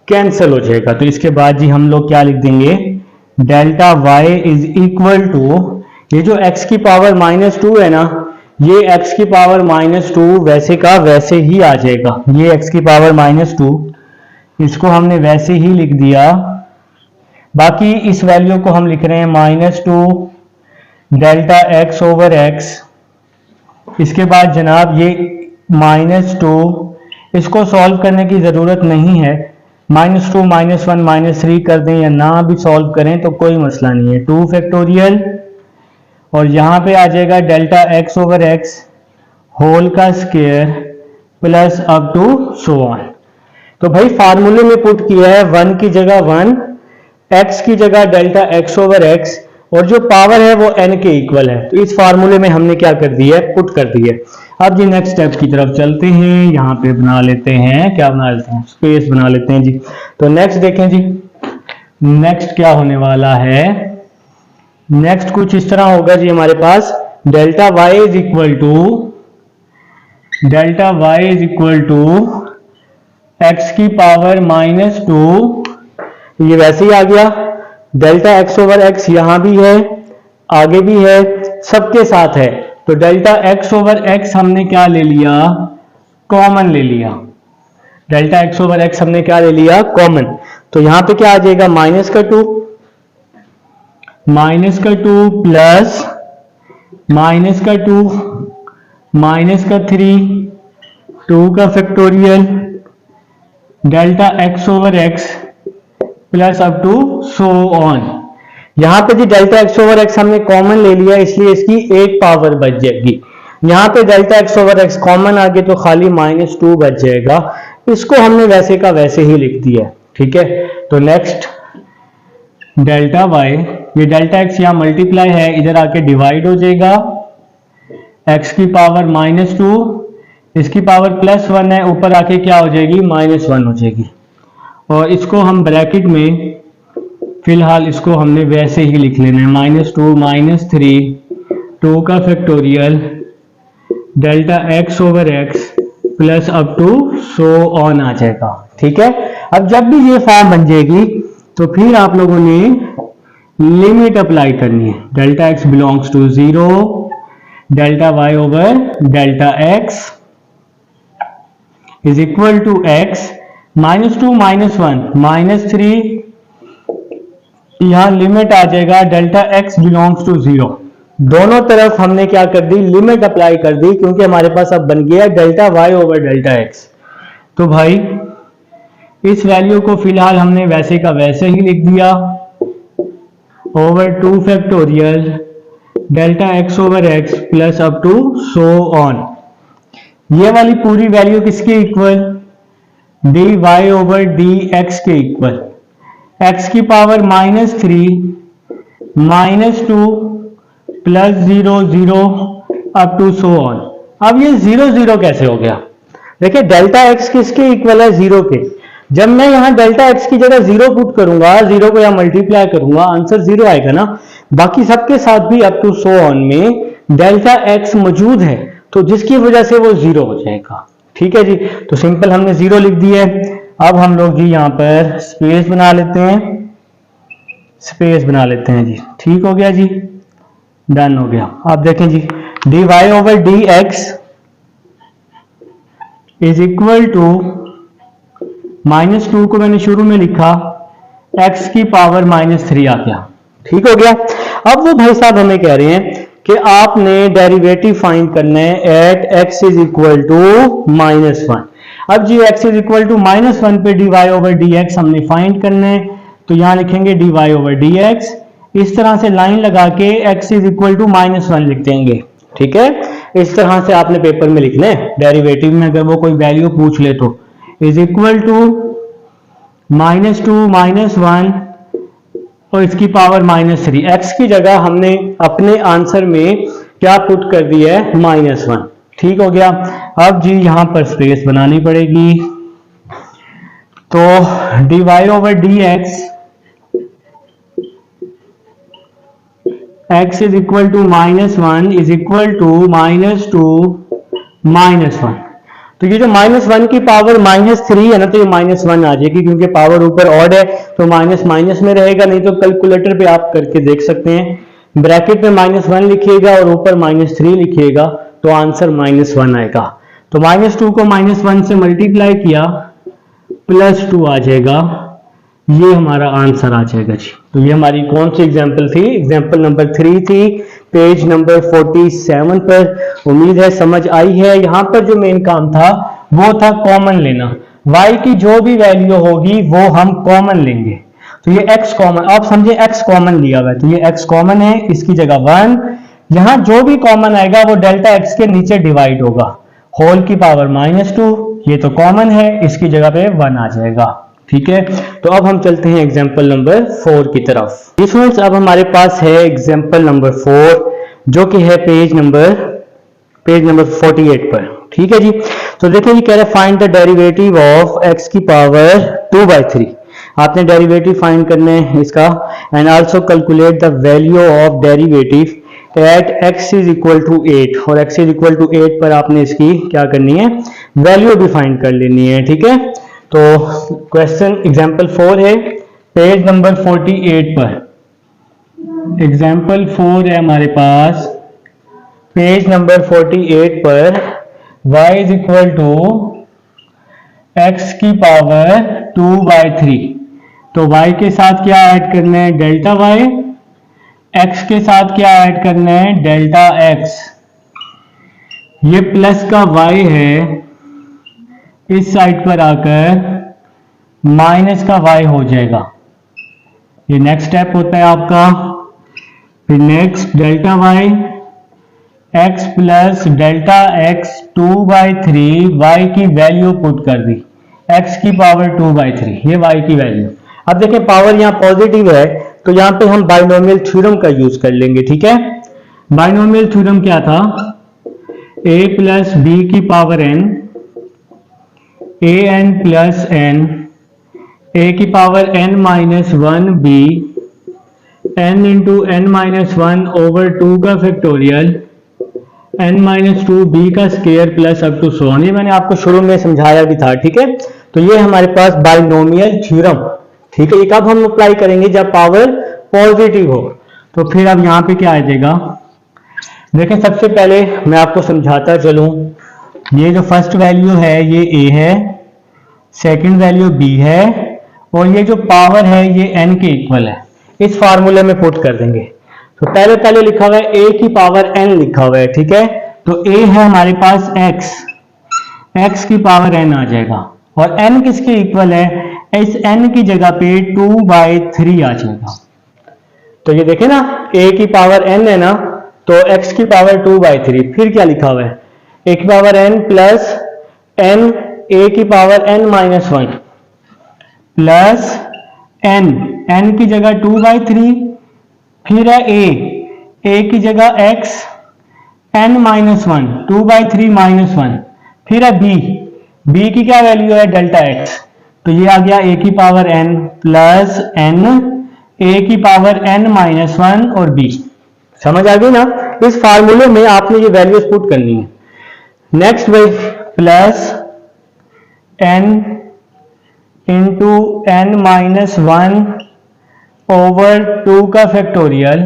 कैंसिल हो जाएगा। तो इसके बाद जी हम लोग क्या लिख देंगे, delta y is equal to, ये जो x की पावर -2 है ना, ये x की पावर -2 वैसे का वैसे ही आ जाएगा। ये x की पावर -2 इसको हमने वैसे ही लिख दिया, बाकी इस वैल्यू को हम लिख रहे हैं -2 डेल्टा एक्स ओवर एक्स, इसके बाद जनाब ये -2, इसको सॉल्व करने की ज़रूरत नहीं है, -2 -1 -3 कर दें या ना भी सॉल्व करें तो कोई मसला नहीं है, 2 फैक्टोरियल, और यहाँ पे आ जाएगा delta x over X whole का square plus up to so on. तो भाई फार्मूले में पुट किया है 1 की जगह 1, x की जगह डेल्टा एक्स ओवर एक्स, और जो पावर है वो n के इक्वल है। तो इस फार्मूले में हमने क्या कर दिया है, पुट कर दिया है। अब जी नेक्स्ट स्टेप की तरफ चलते हैं, यहाँ पे बना लेते हैं, क्या बना लेते हैं, स्पेस बना लेते हैं जी। तो नेक्स्ट देखें जी, नेक्स्ट क्या होने वाला है, नेक्स्ट कुछ इस तरह होगा जी हमारे पास, delta y is equal to X की पावर -2, ये वैसे ही आ गया, डेल्टा एक्स ओवर एक्स यहां भी है, आगे भी है, सबके साथ है। तो डेल्टा एक्स ओवर एक्स हमने क्या ले लिया, कॉमन ले लिया, डेल्टा एक्स ओवर एक्स हमने क्या ले लिया, कॉमन। तो यहां पे क्या आ जाएगा, -2 प्लस -2 -3 2 का factorial delta x over x plus up to so on. यहां पे जी डेल्टा एक्स ओवर एक्स हमने कॉमन ले लिया, इसलिए इसकी एक पावर बच जाएगी। यहां पे delta x over X common आ गया तो खाली -2 बच जाएगा, इसको हमने वैसे का वैसे ही लिख दिया, ठीक है। तो नेक्स्ट डेल्टा वाई, ये डेल्टा एक्स यहां मल्टीप्लाई है, इधर आके डिवाइड हो जाएगा, एक्स की पावर -2, इसकी पावर +1 है, ऊपर आके क्या हो जाएगी, -1 हो जाएगी। और इसको हम ब्रैकेट में फिलहाल इसको हमने वैसे ही लिख लेना है, -2 -3 2 का factorial delta x over x plus up to so on आ जाएगा, ठीक है। अब जब भी ये फॉर्म बन जाएगी तो फिर आप लोगों ने लिमिट अप्लाई करनी है, delta x belongs to 0, delta y over delta x is equal to x -2 -1 -3, यहां लिमिट आ जाएगा डेल्टा एक्स बिलोंग्स टू 0। दोनों तरफ हमने क्या कर दी, लिमिट अप्लाई कर दी, क्योंकि हमारे पास अब बन गया delta y over delta x. तो भाई इस वैल्यू को फिलहाल हमने वैसे का वैसे ही लिख दिया, over 2 factorial delta x over x plus up to so on. ये वाली पूरी वैल्यू किसके equal, d Y over D x के इक्वल, एक्स की power -3 -2 plus 0 0 up to so on. अब ये 0 0 कैसे हो गया, देखिए डेल्टा एक्स किसके इक्वल है, 0 के। जब मैं यहां डेल्टा एक्स की जगह 0 पुट करूंगा, 0 को यहां मल्टीप्लाई करूंगा, आंसर 0 आएगा ना। बाकी सबके साथ भी अप टू सो ऑन में डेल्टा एक्स मौजूद है, तो जिसकी वजह से वो 0 हो जाएगा, ठीक है जी। तो सिंपल हमने 0 लिख दिया है। अब हम लोग जी यहां पर स्पेस बना लेते हैं, स्पेस बना लेते हैं जी, ठीक हो गया जी, डन हो गया। अब देखें जी, D Y over D X is equal to -2 को मैंने शुरू में लिखा, x की पावर -3 आ गया, ठीक हो गया। अब वो भाई साहब हमें कह रहे हैं कि आपने डेरिवेटिव फाइंड करना है at x is equal to -1। अब जी x इज इक्वल टू -1 पे d Y over D x हमने फाइंड करना है, तो यहां लिखेंगे d Y over D x, इस तरह से लाइन लगा के x इज इक्वल टू -1 लिख देंगे, ठीक है। इस तरह से आपने पेपर में लिखना है, डेरिवेटिव में अगर वो कोई वैल्यू पूछ ले तो इज इक्वल टू -2 -1 और इसकी पावर -3, x की जगह हमने अपने आंसर में क्या पुट कर दिया है, -1, ठीक हो गया। अब जी यहां पर स्पेस बनानी पड़ेगी, तो d Y over D x x is equal to -1 is equal to -2 -1। तो ये जो -1 की पावर -3 है ना, तो ये -1 आ जाएगी, क्योंकि पावर ऊपर ऑड है तो माइनस माइनस में रहेगा, नहीं तो कैलकुलेटर पे आप करके देख सकते हैं, ब्रैकेट में -1 लिखिएगा और ऊपर -3 लिखिएगा तो आंसर -1 आएगा। तो -2 को -1 से मल्टीप्लाई किया +2 आ जाएगा, ये हमारा आंसर आ जाएगा जी। तो ये हमारी कौन सी एग्जाम्पल थी? एग्जाम्पल नंबर 3 थी, पेज नंबर 47 पर। उम्मीद है समझ आई है। यहाँ पर जो मेन काम था वो था कॉमन लेना। y की जो भी वैल्यू होगी वो हम कॉमन लेंगे। तो ये x कॉमन, आप समझे x कॉमन लिया हुआ है, तो ये x कॉमन है, इसकी जगह 1। यहाँ जो भी कॉमन आएगा वो डेल्टा x के नीचे डिवाइड होगा, होल की पावर -2। ये तो कॉमन है, इसकी जगह पे 1 आ जाएगा। ठीक है, तो अब हम चलते हैं एग्जाम्पल नंबर 4 की तरफ। स्टूडेंट्स, अब हमारे पास है एग्जाम्पल नंबर 4, जो कि है पेज नंबर 48 पर। ठीक है जी, तो देखिए ये कह रहा है find the derivative of x की पावर 2/3। आपने डेरिवेटिव फाइंड करना है इसका, and also calculate the value of derivative at x is equal to 8। और x इज इक्वल टू 8 पर आपने इसकी क्या करनी है, वैल्यू भी फाइंड कर लेनी है। ठीक है, तो क्वेश्चन एग्जाम्पल 4 है पेज नंबर 48 पर। एग्जाम्पल 4 है हमारे पास पेज नंबर 48 पर, y is equal to x की पावर 2/3। तो y के साथ क्या ऐड करना है, डेल्टा y, x के साथ क्या ऐड करना है, डेल्टा x। ये प्लस का y है, इस साइड पर आकर माइनस का y हो जाएगा। ये नेक्स्ट स्टेप होता है आपका। फिर next delta y, x plus delta x 2/3, y की वैल्यू पुट कर दी, x की पावर 2/3, ये y की वैल्यू। अब देखें पावर यहाँ पॉजिटिव है, तो यहाँ पे हम बाइनोमियल थ्योरम का यूज कर लेंगे। ठीक है, बाइनोमियल थ्योरम क्या था, a प्लस b की power n, an plus n, a की power n minus 1b, n into n minus 1 over 2 का फैक्टोरियल, n माइनस 2b का square plus up to so on. ये मैंने आपको शुरू में समझाया भी था। ठीक है, तो ये हमारे पास बाइनोमियल थ्योरम। ठीक है, ये कब हम अप्लाई करेंगे, जब पावर पॉजिटिव हो। तो फिर अब यहाँ पे क्या आ जाएगा, देखें सबसे पहले मैं आपको समझाता चलूं। ये जो फर्स्ट वैल्यू है ये a है, सेकंड वैल्यू b है, और ये जो पावर है ये n के इक्वल है। इस फार्मूले में पुट कर देंगे। तो पहले लिखा हुआ है a की पावर n लिखा हुआ है। ठीक है, तो a है हमारे पास x की पावर n आ जाएगा, और n किसके इक्वल है, इस n की जगह पे 2/3 आ जाएगा। तो ये देखें ना, a की पावर n है ना, तो x की पावर 2/3। फिर क्या लिखा हुआ है, a की power n plus n, a की power n minus 1 plus n की जगह 2/3, फिर है a की जगह x, n माइनस 1, 2/3 माइनस 1, फिर है b की क्या वैल्यू है, डेल्टा x। तो ये आ गया a की power n plus n, a की पावर n माइनस 1 और b। समझ आ गई ना, इस फार्मूले में आपने ये वैल्यूज पुट करनी है। Next way plus n into n minus 1 over 2 का फैक्टोरियल,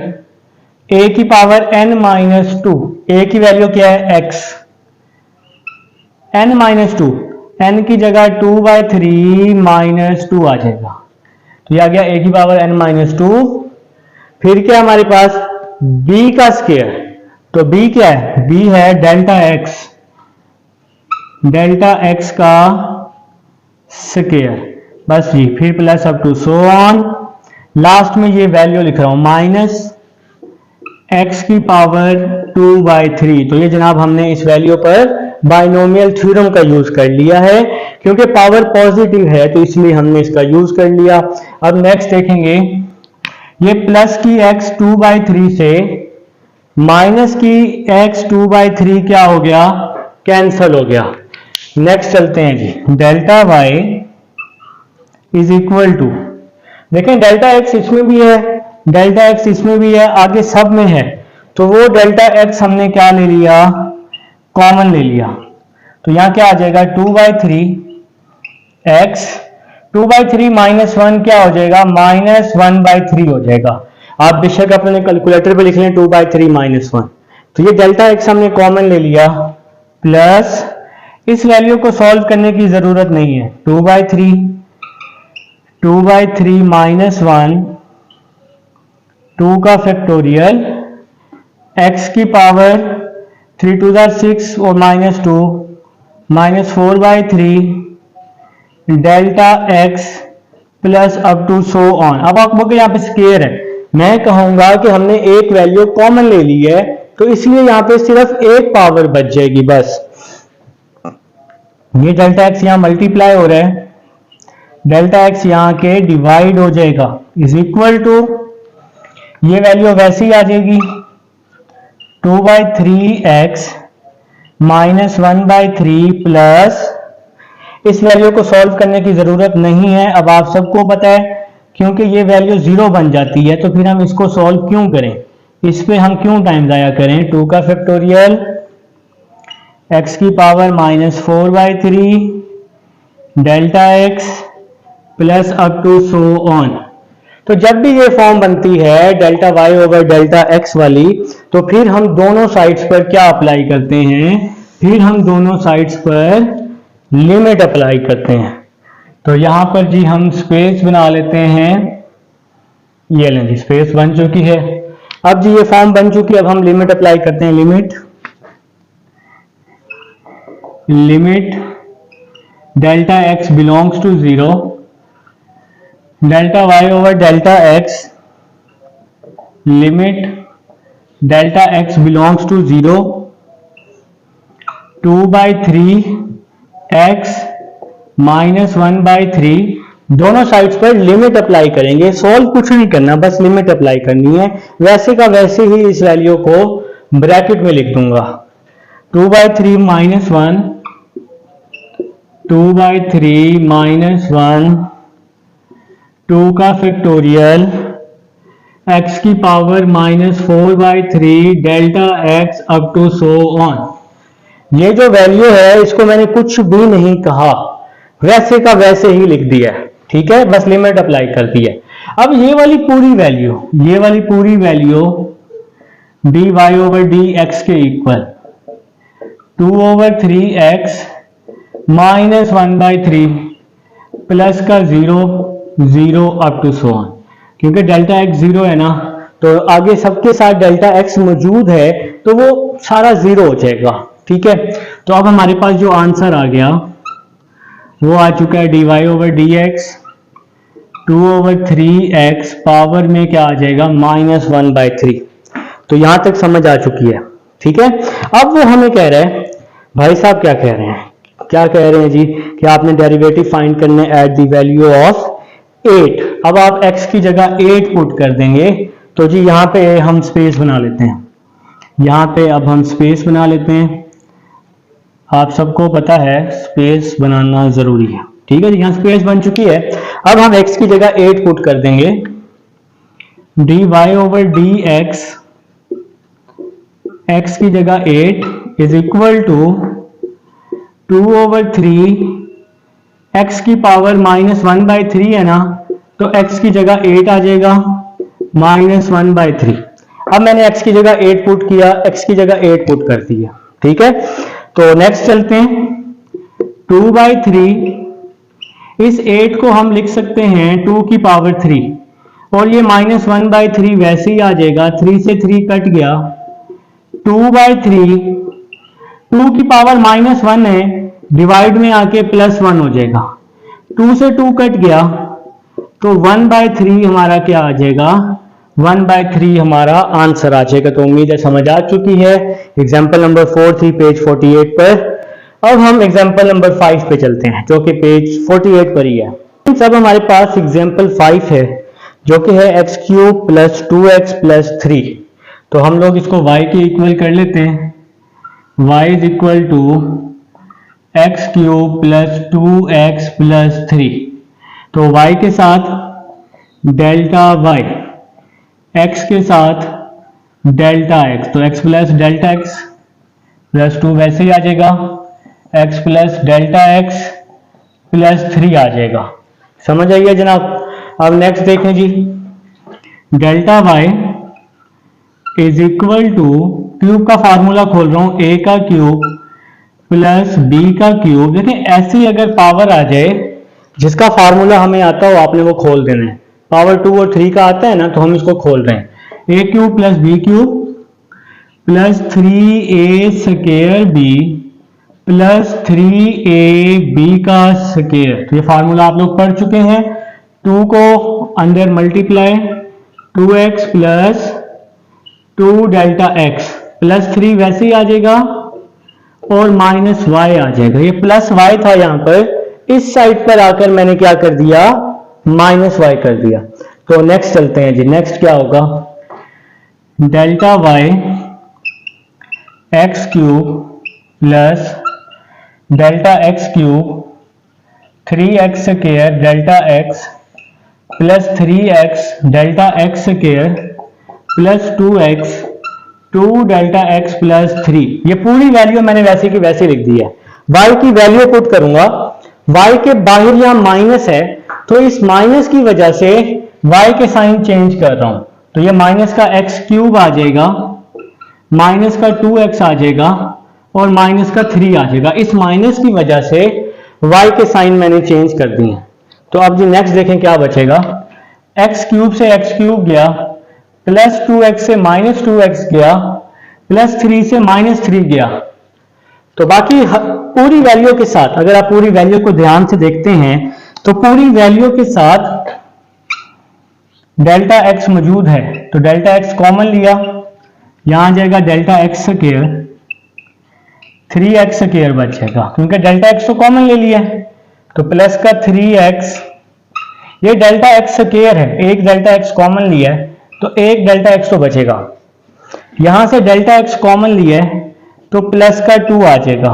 a की पावर n माइनस 2, a की वैल्यू क्या है x, n माइनस 2, n की जगह 2/3 माइनस 2 आ जाएगा। तो यह आ गया a की पावर n माइनस 2। फिर क्या हमारे पास b का स्क्वायर, तो b क्या है, b है डेल्टा x का स्क्वायर, बस जी। फिर plus up to so on, last में ये वैल्यू लिख रहा हूं माइनस x की पावर 2/3। तो ये जनाब हमने इस वैल्यू पर बाइनोमियल थ्योरम का यूज कर लिया है, क्योंकि पावर पॉजिटिव है तो इसलिए हमने इसका यूज कर लिया। अब नेक्स्ट देखेंगे, ये प्लस की x 2/3 से माइनस की x 2/3 क्या हो गया, कैंसल हो गया। नेक्स्ट चलते हैं जी, delta y is equal to, देखें डेल्टा x इसमें भी है, डेल्टा x इसमें भी है, आगे सब में है, तो वो डेल्टा x हमने क्या ले लिया, कॉमन ले लिया। तो यहां क्या आ जाएगा, 2/3 x, 2/3 माइनस 1 क्या हो जाएगा, माइनस 1/3 हो जाएगा। आप बेशक अपने कैलकुलेटर पे लिख लें 2/3 माइनस 1। तो ये डेल्टा x हमने कॉमन ले लिया, प्लस इस वैल्यू को सॉल्व करने की जरूरत नहीं है, 2/3 माइनस 1 2 का फैक्टोरियल x की पावर 3 टू द 6 और -2 -4/3 delta x plus up to so on. अब आपको यहाँ पे स्केयर है, मैं कहूंगा कि हमने एक वैल्यू कॉमन ले ली है तो इसलिए यहाँ पे सिर्फ एक पावर बच जाएगी बस। ये डेल्टा x यहाँ मल्टीप्लाई हो रहा है, डेल्टा x यहाँ के डिवाइड हो जाएगा इज इक्वल टू, ये वैल्यू वैसे ही आ जाएगी 2/3x -1/3 प्लस, इस वैल्यू को सॉल्व करने की जरूरत नहीं है, अब आप सबको पता है क्योंकि ये वैल्यू 0 बन जाती है तो फिर हम इसको सॉल्व क्यों करें, इस पे हम क्यों टाइम जाया करें। 2 का फैक्टोरियल x की power -4/3 delta x plus up to so on. तो जब भी ये फॉर्म बनती है delta y over delta x वाली, तो फिर हम दोनों साइड्स पर क्या अप्लाई करते हैं, फिर हम दोनों साइड्स पर लिमिट अप्लाई करते हैं। तो यहां पर जी हम स्पेस बना लेते हैं, ये लें जी स्पेस बन चुकी है। अब जी ये फॉर्म बन चुकी है, अब हम लिमिट अप्लाई करते हैं, limit delta x belongs to 0 delta y over delta x, limit delta x belongs to 0 2/3 x -1/3, दोनों साइड्स पर लिमिट अप्लाई करेंगे, सोल्व कुछ नहीं करना, बस लिमिट अप्लाई करनी है। वैसे का वैसे ही इस वैल्यू को ब्रैकेट में लिख दूंगा 2/3 -1 2/3 -1 2 का फैक्टोरियल x की power -4/3 delta x up to so on. ये जो वैल्यू है इसको मैंने कुछ भी नहीं कहा, वैसे का वैसे ही लिख दिया है, ठीक है, बस लिमिट अप्लाई कर दी है। अब ये वाली पूरी वैल्यू dy ओवर dx के इक्वल 2/3x -1/3 प्लस का 0 अप टू सो ऑन, क्योंकि डेल्टा x 0 है ना, तो आगे सबके साथ डेल्टा x मौजूद है तो वो सारा 0 हो जाएगा, ठीक है। तो अब हमारे पास जो आंसर आ गया वो आ चुका है dy over dx 2/3x power में क्या आ जाएगा -1/3। तो यहां तक समझ आ चुकी है, ठीक है। अब वो हमें कह रहे हैं, भाई साहब क्या कह रहे हैं जी कि आपने डेरिवेटिव फाइंड करने एट द वैल्यू ऑफ 8। अब आप x की जगह 8 पुट कर देंगे, तो जी यहाँ पे हम स्पेस बना लेते हैं, यहाँ पे अब हम स्पेस बना लेते हैं, आप सबको पता है स्पेस बनाना जरूरी है, ठीक है जी। यहाँ स्पेस बन चुकी है, अब हम x की जगह 8 पुट कर देंगे, dy ओवर dx x की जगह 8 इज इक्वल टू 2/3 x की पावर -1/3 है ना, तो x की जगह 8 आ जाएगा -1/3। अब मैंने x की जगह 8 पुट किया, x की जगह 8 पुट कर दिया, ठीक है। तो नेक्स्ट चलते हैं, 2/3 इस 8 को हम लिख सकते हैं 2 की पावर 3, और ये -1/3 वैसे ही आ जाएगा, 3 से 3 कट गया, 2/3 2 की पावर -1 है, डिवाइड में आके +1 हो जाएगा, 2 से 2 कट गया तो 1/3 हमारा क्या आ जाएगा, 1/3 हमारा आंसर आ जाएगा। तो उम्मीद है समझ आ चुकी है। एग्जाम्पल नंबर 4 थी पेज 48 पर। अब हम एग्जाम्पल नंबर 5 पे चलते हैं जो कि पेज 48 पर ही है। अब हमारे पास एग्जाम्पल 5 है जो कि है x³ + 2x + 3। तो हम लोग इसको y के इक्वल कर लेते हैं, y = x³ + 2x + 3। तो y के साथ डेल्टा y, x के साथ डेल्टा x, तो x plus delta x plus 2 वैसे ही आ जाएगा, x plus delta x plus 3 आ जाएगा। समझ आइए जनाब। अब नेक्स्ट देखें जी, delta y is equal to, cube का फार्मूला खोल रहा हूं, a का क्यूब प्लस b का क्यूब। देखें ऐसी अगर पावर आ जाए जिसका फार्मूला हमें आता हो, आपने वो खोल देना है। पावर 2 और 3 का आता है ना, तो हम इसको खोल रहे हैं। A cube plus b cube plus 3a square b plus 3ab का स्क्वायर। तो ये फार्मूला आप लोग पढ़ चुके हैं। 2 को अंदर multiply 2x plus 2 delta x plus 3 वैसे ही आ जाएगा और माइनस y आ जाएगा। ये प्लस y था यहां पर, इस साइड पर आकर मैंने क्या कर दिया, माइनस y कर दिया। तो नेक्स्ट चलते हैं जी। नेक्स्ट क्या होगा, delta y x cube plus delta x cube 3x square delta x plus 3x delta x square plus 2x 2 delta x plus 3। ये पूरी वैल्यू मैंने वैसे की वैसे लिख दी है। y की वैल्यू पुट करूंगा, y के बाहर यहां माइनस है तो इस माइनस की वजह से y के साइन चेंज कर रहा हूं। तो ये माइनस का x क्यूब आ जाएगा, माइनस का 2x आ जाएगा और माइनस का 3 आ जाएगा। इस माइनस की वजह से y के साइन मैंने चेंज कर दिए। तो अब जी नेक्स्ट देखें क्या बचेगा, x क्यूब से x क्यूब गया प्लस 2x से माइनस 2x गया प्लस 3 से माइनस 3 गया। तो बाकी पूरी वैल्यू के साथ, अगर आप पूरी वैल्यू को ध्यान से देखते हैं तो पूरी वैल्यू के साथ डेल्टा x मौजूद है। तो डेल्टा x कॉमन लिया, यहां आ जाएगा delta x square 3x square बचेगा क्योंकि डेल्टा x तो कॉमन ले लिया है। तो प्लस का 3x, ये डेल्टा x स्क्वायर है, एक डेल्टा x कॉमन लिया है तो एक डेल्टा x तो बचेगा। यहां से डेल्टा x कॉमन लिया है तो प्लस का 2 आ जाएगा।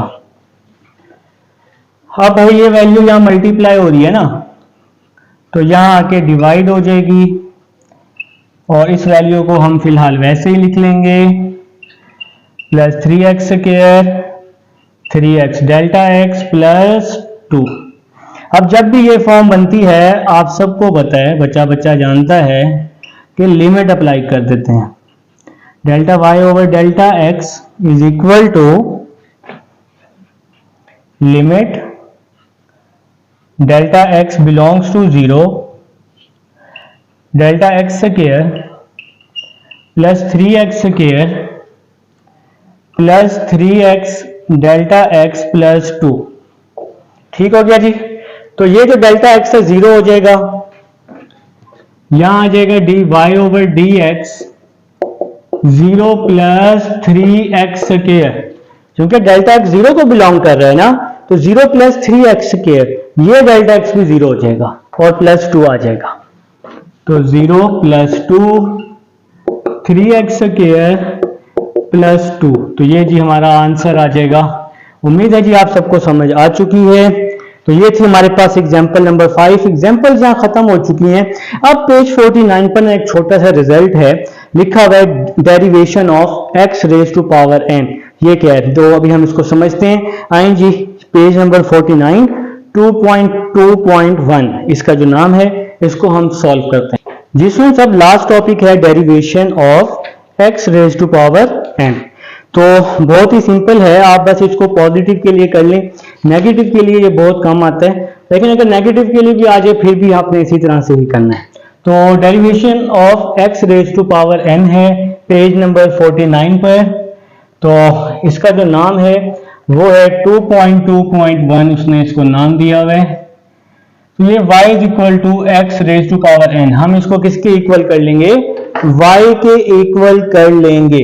अब भाई ये वैल्यू यहां मल्टीप्लाई हो रही है ना, तो यहां आके डिवाइड हो जाएगी और इस वैल्यू को हम फिलहाल वैसे ही लिख लेंगे, plus 3x square 3x delta x plus 2। अब जब भी ये फॉर्म बनती है आप सबको पता है, बच्चा बच्चा जानता है कि लिमिट अप्लाई कर देते हैं। Delta y over delta x is equal to limit delta x belongs to 0 delta x square plus 3x square plus 3x delta x plus 2। ठीक हो गया जी। तो ये जो डेल्टा x है 0 हो जाएगा, यहां आ जाएगा dy over dx 0 plus 3x square, क्योंकि डेल्टा x 0 को बिलोंग कर रहा है ना, तो 0 प्लस 3x स्क्वायर, ये डेल्टा x भी 0 हो जाएगा और प्लस 2 आ जाएगा। तो 0 प्लस 2 3x स्क्वायर प्लस 2। तो ये जी हमारा आंसर आ जाएगा। उम्मीद है जी आप सबको समझ आ चुकी है। तो ये थी हमारे पास एग्जाम्पल नंबर 5। एग्जाम्पल यहाँ खत्म हो चुकी हैं। अब पेज 49 पर एक छोटा सा रिजल्ट है, लिखा हुआ है derivation of x raise to power n। ये क्या है, तो अभी हम इसको समझते हैं। आए जी पेज नंबर 49 2.2.1 इसका जो नाम है इसको हम सॉल्व करते हैं, जिसमें सब लास्ट टॉपिक है derivation of x raise to power n। तो बहुत ही सिंपल है, आप बस इसको पॉजिटिव के लिए कर लें, नेगेटिव के लिए ये बहुत कम आता है, लेकिन अगर नेगेटिव के लिए भी आ जाए फिर भी आपने इसी तरह से ही करना है। तो derivation of x raise to power n है पेज नंबर 49 पर। तो इसका जो नाम है वो है 2.2.1, उसने इसको नाम दिया हुआ है। तो ये y is equal to x raise to power n, हम इसको किसके इक्वल कर लेंगे, y के इक्वल कर लेंगे।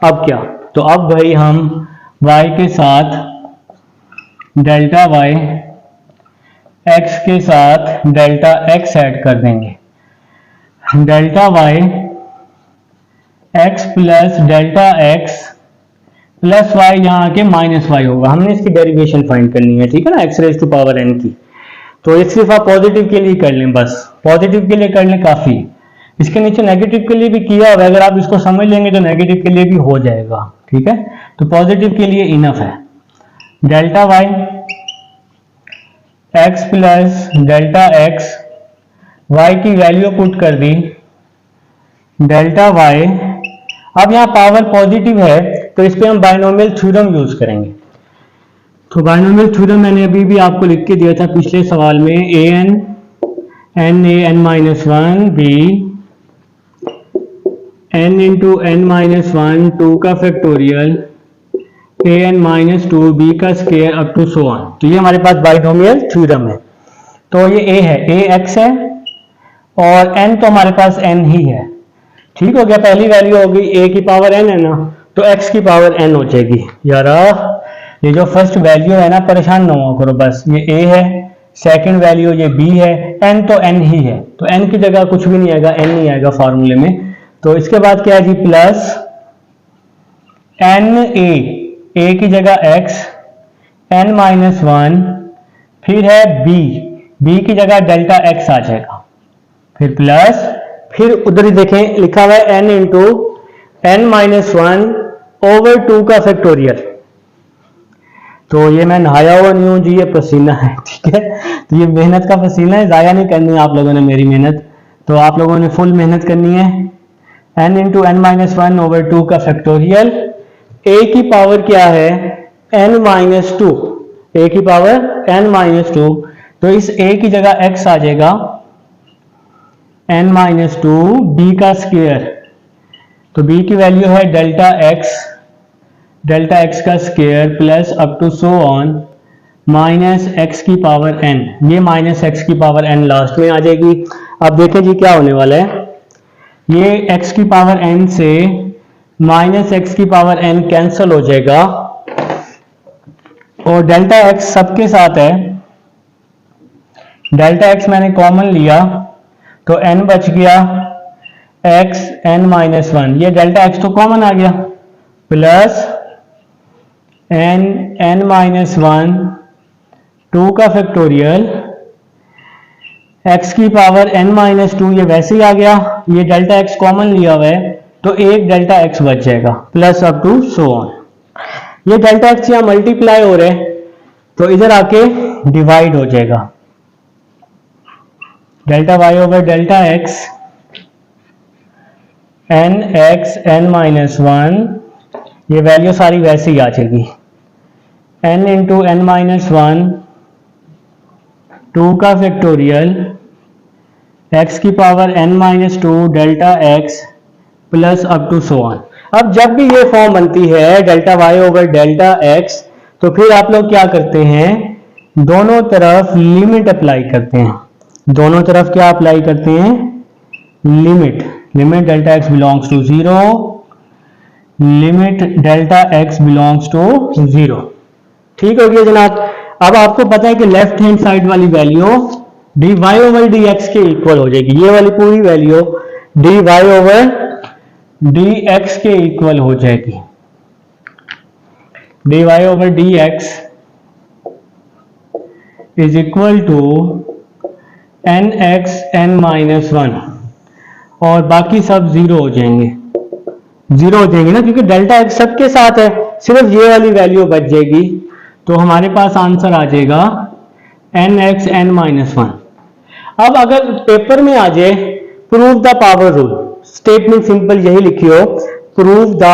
अब क्या, तो अब भाई हम y के साथ डेल्टा y x के साथ डेल्टा x ऐड कर देंगे। Delta y x plus delta x plus y यहाँ आके माइनस y होगा। हमने इसकी डेरिवेशन फाइंड करनी है, ठीक है ना, x raise to power n की। तो ये सिर्फ आप पॉजिटिव के लिए कर लें, बस पॉजिटिव के लिए कर लें काफी। इसके नीचे नेगेटिव के लिए भी किया हुआ है, अगर आप इसको समझ लेंगे तो नेगेटिव के लिए भी हो जाएगा, ठीक है। तो पॉजिटिव के लिए इनफ है। Delta y x plus delta x, y की वैल्यू पुट कर दी, डेल्टा y। अब यहाँ पावर पॉजिटिव है तो इस पे हम बाइनोमियल थ्योरम यूज करेंगे। तो बाइनोमियल थ्योरम मैंने अभी भी आपको लिख के दिया था पिछले सवाल में, an n a n-1 b n into n minus one, two का factorial, a n minus two, b का square up to so on. तो ये हमारे पास बाइनोमियल थ्योरम है। तो ये ए है, ए एक्स है और n तो हमारे पास n ही है। ठीक हो गया, पहली वैल्यू होगी a की पावर n है ना, तो x की पावर n हो जाएगी। यार ये जो फर्स्ट वैल्यू है ना, परेशान ना हुआ करो, बस ये a है, सेकंड वैल्यू ये b है, n तो n ही है, तो n की जगह कुछ भी नहीं आएगा, n नहीं आएगा फार्मूले में। तो इसके बाद क्या है जी, प्लस n a की जगह x, n माइनस वन, फिर है b की जगह डेल्टा x आ जाएगा, फिर प्लस, फिर उधर ही देखें लिखा हुआ है n into n minus one over two का फैक्टोरियल। तो ये मैं नहाया हुआ नहीं हूं जी, ये पसीना है, ठीक है। तो ये मेहनत का पसीना है, जाया नहीं करनी है आप लोगों ने मेरी मेहनत, तो आप लोगों ने फुल मेहनत करनी है। n into n minus one over two का फैक्टोरियल, a की पावर क्या है, n माइनस टू, a की पावर n माइनस टू, तो इस a की जगह x आ जाएगा n माइनस टू, बी का स्क्वायर, तो b की वैल्यू है डेल्टा x का square plus up to so on minus x की पावर n, ये माइनस x की पावर n लास्ट में आ जाएगी। अब देखें जी क्या होने वाला है, ये x की पावर n से माइनस x की पावर n कैंसिल हो जाएगा और डेल्टा x सबके साथ है, डेल्टा x मैंने कॉमन लिया तो n बच गया x n माइनस वन, ये डेल्टा x तो कॉमन आ गया, plus n minus one, two का फैक्टोरियल, x की पावर n माइनस टू, ये वैसे ही आ गया, ये डेल्टा x कॉमन लिया हुआ है तो एक डेल्टा x बच जाएगा, plus up to so on. ये डेल्टा x यहाँ मल्टीप्लाई हो रहे हैं तो इधर आके डिवाइड हो जाएगा, delta y over delta x, n x n minus one, ये वैल्यू सारी वैसे ही आ जाएगी, n into n minus one, two का फैक्टोरियल, x की power n minus two delta x plus up to so on. अब जब भी ये फॉर्म बनती है delta y over delta x, तो फिर आप लोग क्या करते हैं, दोनों तरफ लिमिट अप्लाई करते हैं, दोनों तरफ क्या अप्लाई करते हैं, limit delta x belongs to zero, limit delta x belongs to zero. ठीक हो गया जनाब। अब आपको पता है कि लेफ्ट हैंड साइड वाली वैल्यू dy ओवर dx के इक्वल हो जाएगी, ये वाली पूरी वैल्यू dy ओवर dx के इक्वल हो जाएगी, dy over dx is equal to nx n minus one, और बाकी सब जीरो हो जाएंगे, ना, क्योंकि डेल्टा x सबके साथ है, सिर्फ ये वाली वैल्यू बच जाएगी। तो हमारे पास आंसर आ जाएगा nx n माइनस वन। अब अगर पेपर में आ जाए prove the power rule, statement simple यही लिखी हो, प्रूव द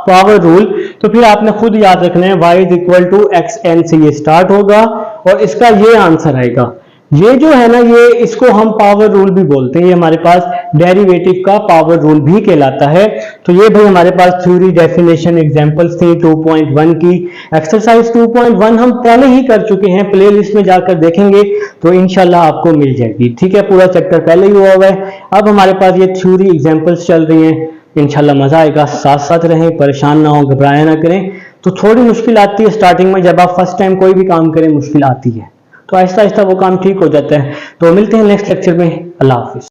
पावर रूल, तो फिर आपने खुद याद रखना है y is equal to x n से ये स्टार्ट होगा और इसका ये आंसर आएगा। ये जो है ना, ये इसको हम पावर रूल भी बोलते हैं, ये हमारे पास डेरिवेटिव का पावर रूल भी कहलाता है। तो ये भाई हमारे पास थ्योरी, डेफिनेशन, एग्जांपल्स थी 2.1 की। एक्सरसाइज 2.1 हम पहले ही कर चुके हैं, प्लेलिस्ट में जाकर देखेंगे तो इंशाल्लाह आपको मिल जाएगी। ठीक है, पूरा चैप्टर पहले ही हुआ है। अब हमारे पास ये थ्योरी एग्जाम्पल्स चल रही हैं, इंशाल्लाह मजा आएगा। साथ साथ रहें, परेशान ना हो, घबराया ना करें। तो थोड़ी मुश्किल आती है स्टार्टिंग में, जब आप फर्स्ट टाइम कोई भी काम करें मुश्किल आती है, तो आहिस्ता आहिस्ता वो काम ठीक हो जाता है। तो मिलते हैं नेक्स्ट लेक्चर में। अल्लाह हाफिज।